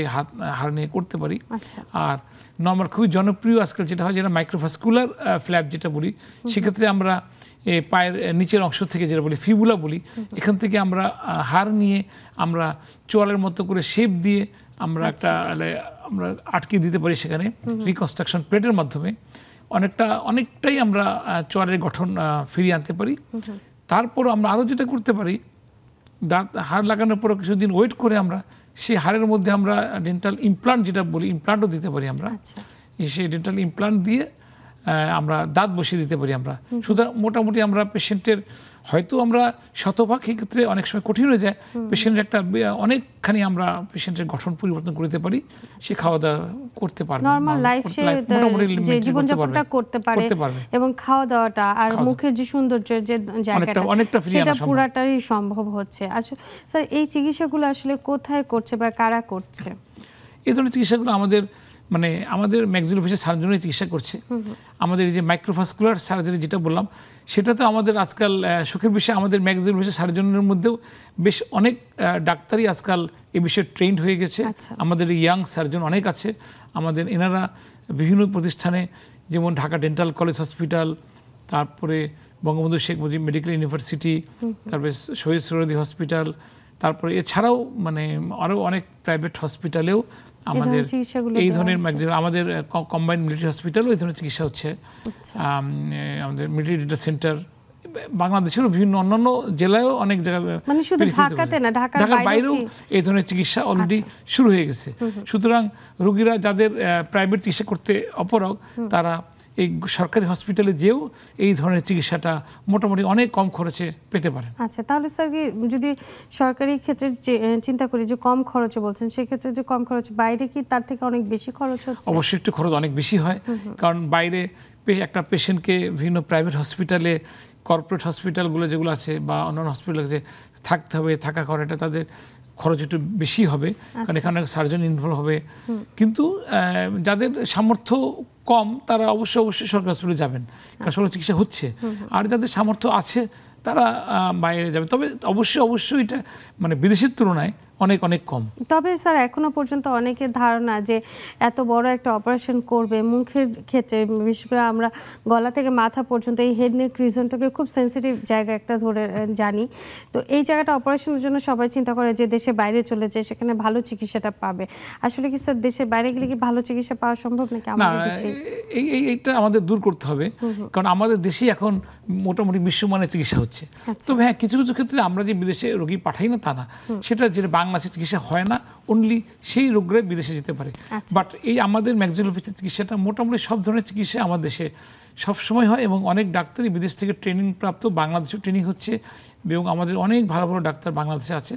হাড় নিয়ে করতে পারি। আর নর্মাল খুবই জনপ্রিয় আজকাল যেটা হয়, যেটা মাইক্রোভাস্কুলার ফ্ল্যাপ যেটা বলি, সেক্ষেত্রে আমরা পায়ের নিচের অংশ থেকে যেটা বলি ফিবুলা বলি, এখান থেকে আমরা হাড় নিয়ে আমরা চোয়ালের মতো করে শেপ দিয়ে আমরা আমরা আটকে দিতে পারি সেখানে রিকনস্ট্রাকশন প্লেটের মাধ্যমে। অনেকটাই আমরা চোয়ালের গঠন ফিরিয়ে আনতে পারি। তারপরও আমরা আরও যেটা করতে পারি, দাঁত হাড় লাগানোর পর কিছুদিন ওয়েট করে আমরা সেই হাড়ের মধ্যে আমরা ডেন্টাল ইমপ্লান্ট যেটা বলি, ইমপ্লান্টও দিতে পারি আমরা। সেই ডেন্টাল ইমপ্লান্ট দিয়ে আমরা দাঁত বসিয়ে দিতে পারি আমরা। সুতরাং মোটামুটি আমরা পেশেন্টের হয়তো আমরা শতভাগ ক্ষেত্রে অনেক সময় কঠিন হয়ে যায়, পেশেন্টের একটা অনেকখানি আমরা পেশেন্টের গঠন পরিবর্তন করতে পারি, সে খাওয়া দাওয়া করতে পারবে, নরমাল লাইফ যে জীবনযাপনটা করতে পারে এবং খাওয়া দাওয়াটা আর মুখের যে সৌন্দর্যের যে জায়গাটা সেটা পুরাটাই সম্ভব হচ্ছে। আচ্ছা স্যার, এই চিকিৎসাগুলো আসলে কোথায় করছে বা কারা করছে? এই ধরনের চিকিৎসাগুলো আমাদের ম্যাক্সিলোফেশিয়াল সার্জনের চিকিৎসা করছে। আমাদের এই যে মাইক্রোভাস্কুলার সার্জারি যেটা বললাম, সেটা তো আমাদের আজকাল সুখের বিষয়, আমাদের ম্যাক্সিলোফেশিয়াল সার্জনের মধ্যেও বেশ অনেক ডাক্তারই আজকাল এ বিষয়ে ট্রেন্ড হয়ে গেছে। আমাদের ইয়াং সার্জন অনেক আছে, আমাদের এনারা বিভিন্ন প্রতিষ্ঠানে, যেমন ঢাকা ডেন্টাল কলেজ হসপিটাল, তারপরে বঙ্গবন্ধু শেখ মুজিব মেডিকেল ইউনিভার্সিটি, তারপরে শহীদ সোহরাওয়ার্দী হসপিটাল, তারপরে এছাড়াও আরও অনেক প্রাইভেট হসপিটালেও আমাদের এই ধরনের আমাদের কম্বাইন্ড মিলিটারি হসপিটালও এই ধরনের চিকিৎসা হচ্ছে। আমাদের মিলিটারি ডেটা সেন্টার বাংলাদেশেরও বিভিন্ন অন্যান্য জেলায়ও অনেক জায়গায়, ঢাকার বাইরেও এই ধরনের চিকিৎসা অলরেডি শুরু হয়ে গেছে। সুতরাং রোগীরা যাদের প্রাইভেট চিকিৎসা করতে অপারগ, তারা এই সরকারি হসপিটালে যেও এই ধরনের চিকিৎসাটা মোটামুটি অনেক কম খরচে পেতে পারে। আচ্ছা, তাহলে স্যার যদি সরকারি ক্ষেত্রে চিন্তা করি যে কম খরচে বলছেন, সেক্ষেত্রে যে কম খরচ, বাইরে কি তার থেকে অনেক বেশি খরচ হচ্ছে? অবশ্যই একটু খরচ অনেক বেশি হয়, কারণ বাইরে একটা পেশেন্টকে বিভিন্ন প্রাইভেট হসপিটালে, কর্পোরেট হসপিটালগুলো যেগুলো আছে বা অন্যান্য হসপিটালে যে থাকতে হবে, থাকা খাওয়াটা তাদের খরচ একটু বেশি হবে, কারণ এখানে সার্জন ইনভলভ হবে। কিন্তু যাদের সামর্থ্য কম তারা অবশ্যই সরকারি হসপিটালে যাবেন, কারণ সরকারি চিকিৎসা হচ্ছে। আর যাদের সামর্থ্য আছে তারা বাইরে যাবে, তবে অবশ্যই এটা বিদেশের তুলনায় অনেক কম। তবে স্যার এখনো পর্যন্ত অনেকের ধারণা যে এত বড় একটা অপারেশন করবে মুখের ক্ষেত্রে, বিশেষ করে আমরা গলা থেকে মাথা পর্যন্ত এই হেড নেক রিজনটাকে খুব সেন্সিটিভ জায়গা একটা ধরে জানি, তো এই জায়গাটা অপারেশনের জন্য সবাই চিন্তা করে যে দেশে বাইরে চলে যায়, সেখানে ভালো চিকিৎসাটা পাবে। আসলে কি স্যার দেশের বাইরে গেলে কি ভালো চিকিৎসা পাওয়া সম্ভব নাকি আমাদের দেশে? এইটা আমাদের দূর করতে হবে, কারণ আমাদের দেশে এখন মোটামুটি বিশ্বমানের চিকিৎসা হচ্ছে। তবে হ্যাঁ, কিছু ক্ষেত্রে আমরা যে বিদেশে রোগী পাঠাই না তা না, সেটা যেটা বাংলাদেশে চিকিৎসা হয় না, অনলি সেই রোগীরা বিদেশে যেতে পারে। বাট এই আমাদের ম্যাক্সিলোফেশিয়াল চিকিৎসাটা মোটামুটি সব ধরনের চিকিৎসা আমার দেশে সবসময় হয়, এবং অনেক ডাক্তারই বিদেশ থেকে ট্রেনিং প্রাপ্ত, বাংলাদেশেও ট্রেনিং হচ্ছে, এবং আমাদের অনেক ভালো ভালো ডাক্তার বাংলাদেশে আছে।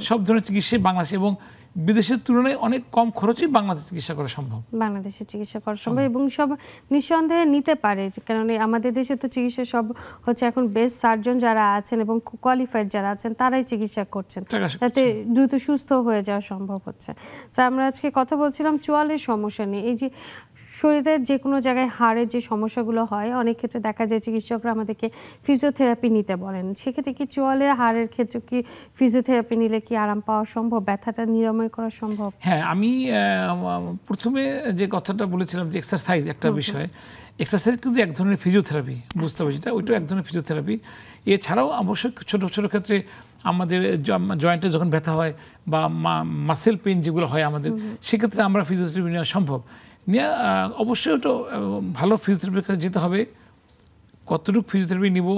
সব ধরনের চিকিৎসাই বাংলাদেশে এবং বিদেশের তুলনায় অনেক কম খরচেই বাংলাদেশে চিকিৎসা করা সম্ভব, বাংলাদেশে চিকিৎসা করা সম্ভব, এবং সব নিঃসন্দেহে নিতে পারে, কারণ আমাদের দেশে তো চিকিৎসা সব হচ্ছে এখন বেস্ট সার্জন যারা আছেন এবং কোয়ালিফাইড যারা আছেন তারাই চিকিৎসা করছেন, যাতে দ্রুত সুস্থ হয়ে যাওয়া সম্ভব হচ্ছে। স্যার, আমরা আজকে কথা বলছিলাম চোয়ালের সমস্যা নিয়ে। এই যে শরীরের যে কোনো জায়গায় হাড়ের যে সমস্যাগুলো হয় অনেক ক্ষেত্রে দেখা যায় চিকিৎসকরা আমাদেরকে ফিজিওথেরাপি নিতে বলেন, সেক্ষেত্রে কি চোয়ালের হাড়ের ক্ষেত্রে কি ফিজিওথেরাপি নিলে কি আরাম পাওয়া সম্ভব, ব্যথাটা নিরাময় করা সম্ভব? হ্যাঁ, আমি প্রথমে যে কথাটা বলেছিলাম যে এক্সারসাইজ একটা বিষয়, এক্সারসাইজ কিন্তু এক ধরনের ফিজিওথেরাপি, বুঝতে হবে যেটা, ওইটাও এক ধরনের ফিজিওথেরাপি। এছাড়াও অবশ্যই ছোটো ছোটো ক্ষেত্রে আমাদের জয়েন্টে যখন ব্যথা হয় বা মাসেল পেন যেগুলো হয় আমাদের, সেক্ষেত্রে আমরা ফিজিওথেরাপি নেওয়া সম্ভব। নিয়ে অবশ্যই ওটা ভালো ফিজিওথেরাপির কাছে যেতে হবে। কতটুকু ফিজিওথেরাপি নিব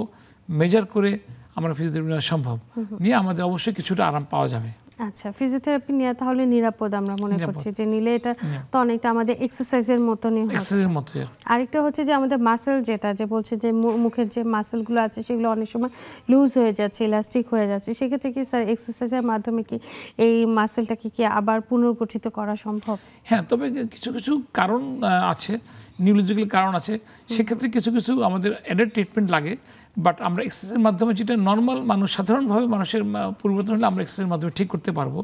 মেজার করে আমরা ফিজিওথেরাপি নেওয়া সম্ভব, নিয়ে আমাদের অবশ্যই কিছুটা আরাম পাওয়া যাবে। আচ্ছা, ফিজিওথেরাপি নেওয়া তাহলে নিরাপদ আমরা মনে করছি যে নিলে এটা তো অনেকটা আমাদের এক্সারসাইজের মতনই হচ্ছে। এক্সারসাইজের মতো। আরেকটা হচ্ছে যে আমাদের মাসেল যেটা যে বলছে যে মুখের যে মাসেলগুলো আছে সেগুলো অনেক সময় লুজ হয়ে যাচ্ছে, ইলাস্টিক হয়ে যাচ্ছে, সেক্ষেত্রে কি স্যার এক্সারসাইজের মাধ্যমে কি এই মাসেলটাকে কি আবার পুনর্গঠিত করা সম্ভব? হ্যাঁ, তবে কিছু কিছু কারণ আছে, নিউরোলজিক্যাল কারণ আছে, সেক্ষেত্রে কিছু কিছু আমাদের অ্যাডেড ট্রিটমেন্ট লাগে। বাট আমরা এক্সারসাইজের মাধ্যমে, যেটা নর্মাল মানুষ সাধারণভাবে মানুষের পরিবর্তন হলে আমরা এক্সারসাইজের মাধ্যমে ঠিক করতে পারবো।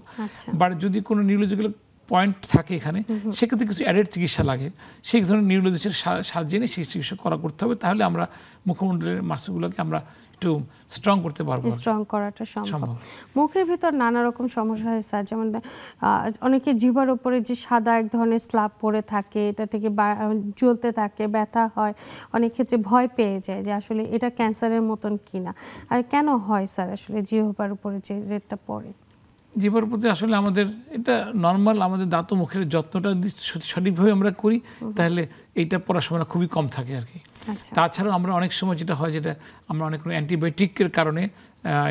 বাট যদি কোনো নিউরোলজিক্যাল পয়েন্ট থাকে এখানে, সেক্ষেত্রে কিছু অ্যাডেড চিকিৎসা লাগে, সেই ধরনের নিউরোলজিস্টের সাহায্যে নিয়ে সেই চিকিৎসা করতে হবে, তাহলে আমরা মুখমণ্ডলের মাসগুলোকে আমরা একটু স্ট্রং করতে পারবো। স্ট্রং করাটা সম্ভব। মুখের ভিতর নানা রকম সমস্যা হয় স্যার, যেমন অনেকে জিহ্বার উপরে যে সাদা এক ধরনের স্ল্যাব পড়ে থাকে, এটা থেকে জ্বলতে থাকে, ব্যথা হয়, অনেক ক্ষেত্রে ভয় পেয়ে যায় যে আসলে এটা ক্যান্সারের মতন কিনা। আর কেন হয় স্যার আসলে জিহ্বার উপরে যে রেটটা পড়ে? জিহ্বার প্রতি আসলে আমাদের এটা নর্মাল, আমাদের দাঁত ও মুখের যত্নটা যদি সঠিকভাবে আমরা করি তাহলে এইটা পড়ার সময় খুবই কম থাকে আর কি। তাছাড়াও আমরা অনেক সময় যেটা হয়, যেটা আমরা অনেক অ্যান্টিবায়োটিকের কারণে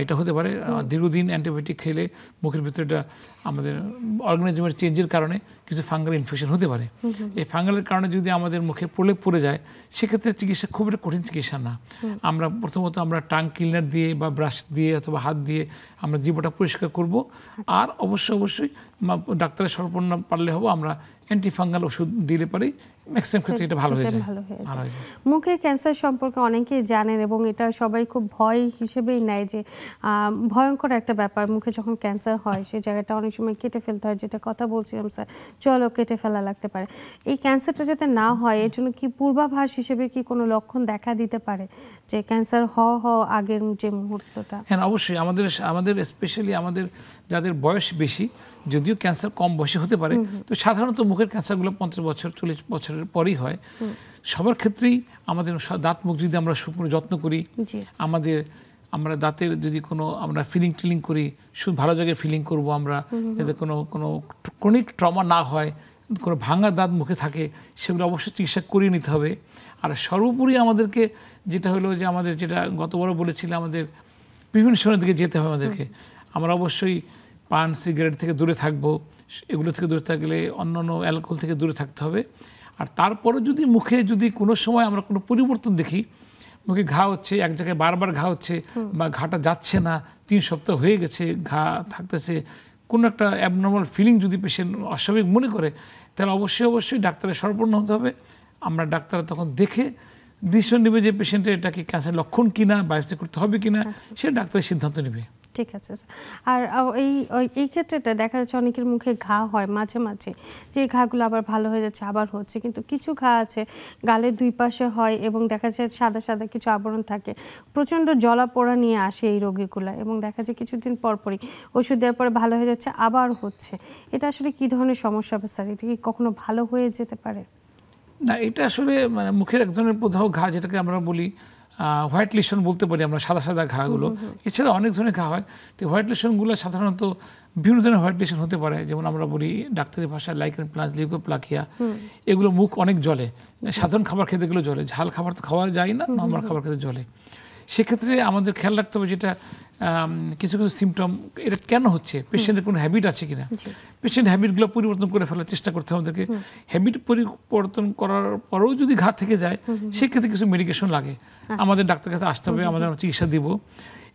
এটা হতে পারে, দীর্ঘদিন অ্যান্টিবায়োটিক খেলে মুখের ভিতরে এটা আমাদের অর্গানিজমের চেঞ্জের কারণে কিছু ফাঙ্গাল ইনফেকশন হতে পারে। এই ফাঙ্গালের কারণে যদি আমাদের মুখে প্রলেপ পড়ে যায়, সেক্ষেত্রে চিকিৎসা খুব একটা কঠিন চিকিৎসা না। আমরা প্রথমত আমরা টাং ক্লিনার দিয়ে বা ব্রাশ দিয়ে অথবা হাত দিয়ে আমরা জিহ্বাটা পরিষ্কার করব। আর অবশ্যই ডাক্তারের শরণাপন্ন পারলে হবো, আমরা অ্যান্টিফাঙ্গাল ওষুধ দিলে পারি, ম্যাক্সিমাম ক্ষেত্রে এটা ভালো হয়ে যায়। মুখের ক্যান্সার সম্পর্কে অনেকেই জানেন এবং এটা সবাই খুব ভয় হিসেবেই নেয় যে ভয়ঙ্কর একটা ব্যাপার, মুখে যখন ক্যান্সার হয় সেই জায়গাটা অনেক সময় কেটে ফেলতে হয়, যেটা কথা বলছিলাম স্যার, চলো কেটে ফেলা লাগতে পারে। এই ক্যান্সারটা যাতে না হয় এর জন্য কি পূর্বাভাস হিসেবে কি কোনো লক্ষণ দেখা দিতে পারে যে ক্যান্সার হওয়া আগের যে মুহূর্তটা? হ্যাঁ, অবশ্যই। আমাদের স্পেশালি আমাদের যাদের বয়স বেশি, যদিও ক্যান্সার কম বয়সে হতে পারে, তো সাধারণত মুখের ক্যান্সারগুলো 50 বছর 40 বছরের পরই হয়। সবার ক্ষেত্রেই আমাদের দাঁত মুখ যদি আমরা যত্ন করি, আমরা দাঁতের যদি কোনো আমরা ফিলিং করি, শুধু ভালো জায়গায় ফিলিং করব আমরা, যাতে কোনো ক্রনিক ট্রমা না হয়, কোনো ভাঙা দাঁত মুখে থাকে, সেগুলো অবশ্যই চিকিৎসা করিয়ে নিতে হবে। আর সর্বোপরি আমাদেরকে যেটা হলো যে আমাদের যেটা গতবারও বলেছিলাম, আমাদের প্রিভেনশনের দিকে যেতে হবে আমাদেরকে। আমরা অবশ্যই পান সিগারেট থেকে দূরে থাকবো, এগুলো থেকে দূরে থাকলে অন্যান্য অ্যালকোহল থেকে দূরে থাকতে হবে। আর তারপরে যদি মুখে যদি কোনো সময় আমরা কোনো পরিবর্তন দেখি, মুখে ঘা হচ্ছে, এক জায়গায় বারবার ঘা হচ্ছে বা ঘাটা যাচ্ছে না, 3 সপ্তাহ হয়ে গেছে ঘা থাকতেছে, কোনো একটা অ্যাবনর্মাল ফিলিং যদি পেশেন্ট অস্বাভাবিক মনে করে, তাহলে অবশ্যই ডাক্তারের শরণাপন্ন হতে হবে। আমরা ডাক্তার তখন দেখে ডিসিশন নেবে যে পেশেন্টের এটা কি ক্যান্সার লক্ষণ কিনা, বায়োপসি করতে হবে কিনা, সে ডাক্তারের সিদ্ধান্ত নেবে। ঠিক আছে স্যার। আর এই ক্ষেত্রেটা দেখা যাচ্ছে অনেকের মুখে ঘা হয় মাঝে মাঝে, যে ঘাগুলো আবার ভালো হয়ে যাচ্ছে আবার হচ্ছে, কিন্তু কিছু ঘা আছে গালের 2 পাশে হয় এবং দেখা যায় সাদা সাদা কিছু আবরণ থাকে, প্রচণ্ড জ্বলা-পোড়া নিয়ে আসে এই রোগীগুলো, এবং দেখা যায় কিছুদিন পরপরই ওষুধ দেওয়ার পরে ভালো হয়ে যাচ্ছে আবার হচ্ছে। এটা আসলে কী ধরনের সমস্যা হবে স্যার? এটা কি কখনো ভালো হয়ে যেতে পারে? না, এটা আসলে মানে মুখের এক ধরনের প্রদাহ ঘা, যেটাকে আমরা বলি হোয়াইট লিশন বলতে পারি আমরা, সাদা সাদা ঘাগুলো। এছাড়া অনেক ধরনের ঘা হয়। তো হোয়াইট লিশনগুলো সাধারণত বিভিন্ন ধরনের হোয়াইট লিশন হতে পারে, যেমন আমরা বলি ডাক্তারি ভাষায় লাইকেন প্লাস লিউকোপ্লাকিয়া। এগুলো মুখ অনেক জ্বলে, সাধারণ খাবার খেতে গেলে জ্বলে, ঝাল খাবার তো খাওয়া যায় না, নর্মাল খাবার খেতে জ্বলে। সেক্ষেত্রে আমাদের খেয়াল রাখতে হবে যেটা কিছু সিমটম, এটা কেন হচ্ছে, পেশেন্টের কোনো হ্যাবিট আছে কিনা। পেশেন্ট হ্যাবিটগুলো পরিবর্তন করে ফেলার চেষ্টা করতে হবে আমাদেরকে। হ্যাবিট পরিবর্তন করার পরেও যদি ঘা থেকে যায়, সেক্ষেত্রে কিছু মেডিকেশন লাগে, আমাদের ডাক্তার কাছে আসতে হবে, আমাদের চিকিৎসা দিব।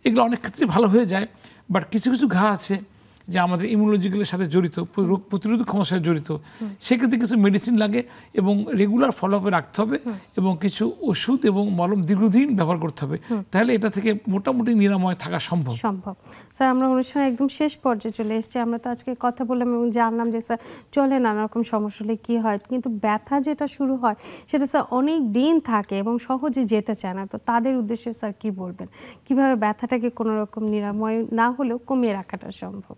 এগুলো অনেক ক্ষেত্রে ভালো হয়ে যায়। বাট কিছু ঘা আছে যে আমাদের ইমিউনোলজিক্যালের সাথে জড়িত, রোগ প্রতিরোধক ক্ষমতার সাথে জড়িত, সেক্ষেত্রে কিছু মেডিসিন লাগে এবং রেগুলার ফলো আপে রাখতে হবে এবং কিছু ওষুধ এবং মলম দীর্ঘদিন ব্যবহার করতে হবে, তাহলে এটা থেকে মোটামুটি নিরাময় থাকা সম্ভব। স্যার, আমরা অনুষ্ঠানে একদম শেষ পর্যায়ে চলে এসেছি। আমরা তো আজকে কথা বললাম এবং জানলাম যে স্যার চলে নানা রকম সমস্যা হলে কী হয়, কিন্তু ব্যথা যেটা শুরু হয় সেটা স্যার অনেক দিন থাকে এবং সহজে যেতে চায় না। তো তাদের উদ্দেশ্যে স্যার কি বলবেন, কিভাবে ব্যথাটাকে কোনো রকম নিরাময় না হলেও কমিয়ে রাখাটা সম্ভব?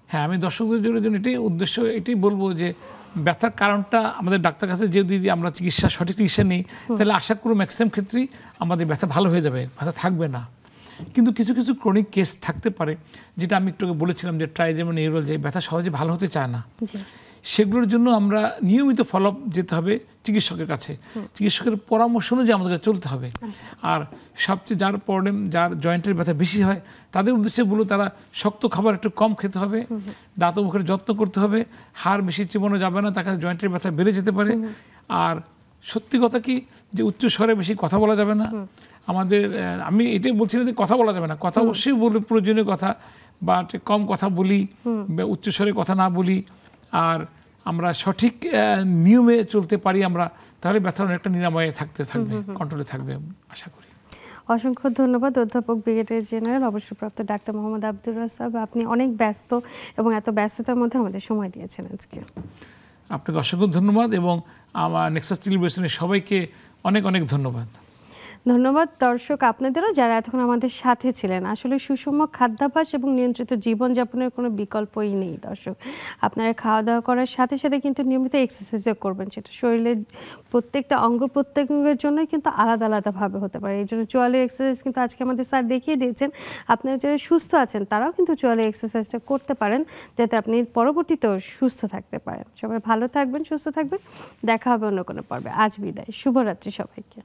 হ্যাঁ, আমি দর্শকদের জন্য এটাই উদ্দেশ্য, এটাই বলবো যে ব্যথার কারণটা আমাদের ডাক্তার কাছে যদি আমরা সঠিক চিকিৎসা নিই, তাহলে আশা করি ম্যাক্সিমাম ক্ষেত্রেই আমাদের ব্যথা ভালো হয়ে যাবে, ব্যথা থাকবে না। কিন্তু কিছু কিছু ক্রনিক কেস থাকতে পারে, যেটা আমি একটু বলেছিলাম যে ট্রাইজেমিক নিউরোলজি, ব্যথা সহজে ভালো হতে চায় না। সেগুলোর জন্য আমরা নিয়মিত ফলো আপ যেতে হবে চিকিৎসকের কাছে, চিকিৎসকের পরামর্শ অনুযায়ী আমাদের চলতে হবে। আর সবচেয়ে যার প্রবলেম, যার জয়েন্টের ব্যথা বেশি হয়, তাদের উদ্দেশ্যে বলো তারা শক্ত খাবার একটু কম খেতে হবে, দাঁত মুখের যত্ন করতে হবে, হাড় বেশি চিবানো যাবে না, তার কাছে জয়েন্টের ব্যথা বেড়ে যেতে পারে। আর সত্যি কথা কি যে উচ্চ স্বরে বেশি কথা বলা যাবে না। আমাদের আমি এটাই বলছি না যে কথা বলা যাবে না, কথা অবশ্যই বলি, প্রয়োজনীয় কথা, বাট কম কথা বলি, উচ্চ স্বরে কথা না বলি, আর আমরা সঠিক নিয়মে চলতে পারি আমরা, তাহলে ব্যথার অনেকটা নিরাময়ে থাকবে, কন্ট্রোলে থাকবে আশা করি। অসংখ্য ধন্যবাদ অধ্যাপক ব্রিগেডিয়ার জেনারেল অবসরপ্রাপ্ত ডাক্তার মোহাম্মদ আব্দুর রাজ্জাক। আপনি অনেক ব্যস্ত এবং এত ব্যস্ততার মধ্যে আমাদের সময় দিয়েছেন আজকে। আপনাকে অসংখ্য ধন্যবাদ এবং আমার নেক্সাস টেলিভিশনের সবাইকে অনেক অনেক ধন্যবাদ। ধন্যবাদ দর্শক আপনাদেরও যারা এতক্ষণ আমাদের সাথে ছিলেন। আসলে সুষম খাদ্যাভ্যাস এবং নিয়ন্ত্রিত জীবনযাপনের কোনো বিকল্পই নেই দর্শক। আপনারা খাওয়া দাওয়া করার সাথে সাথে কিন্তু নিয়মিত এক্সারসাইজও করবেন, সেটা শরীরের প্রত্যেকটা অঙ্গ প্রত্যঙ্গের জন্যই কিন্তু আলাদা আলাদাভাবে হতে পারে। এই জন্য চোয়ালের এক্সারসাইজ কিন্তু আজকে আমাদের স্যার দেখিয়ে দিয়েছেন। আপনারা যারা সুস্থ আছেন তারাও কিন্তু চোয়ালের এক্সারসাইজটা করতে পারেন, যাতে আপনি পরবর্তীতেও সুস্থ থাকতে পারেন। সবাই ভালো থাকবেন, সুস্থ থাকবেন, দেখা হবে অন্য কোনো পর্বে। আজ বিদায়, শুভরাত্রি সবাইকে।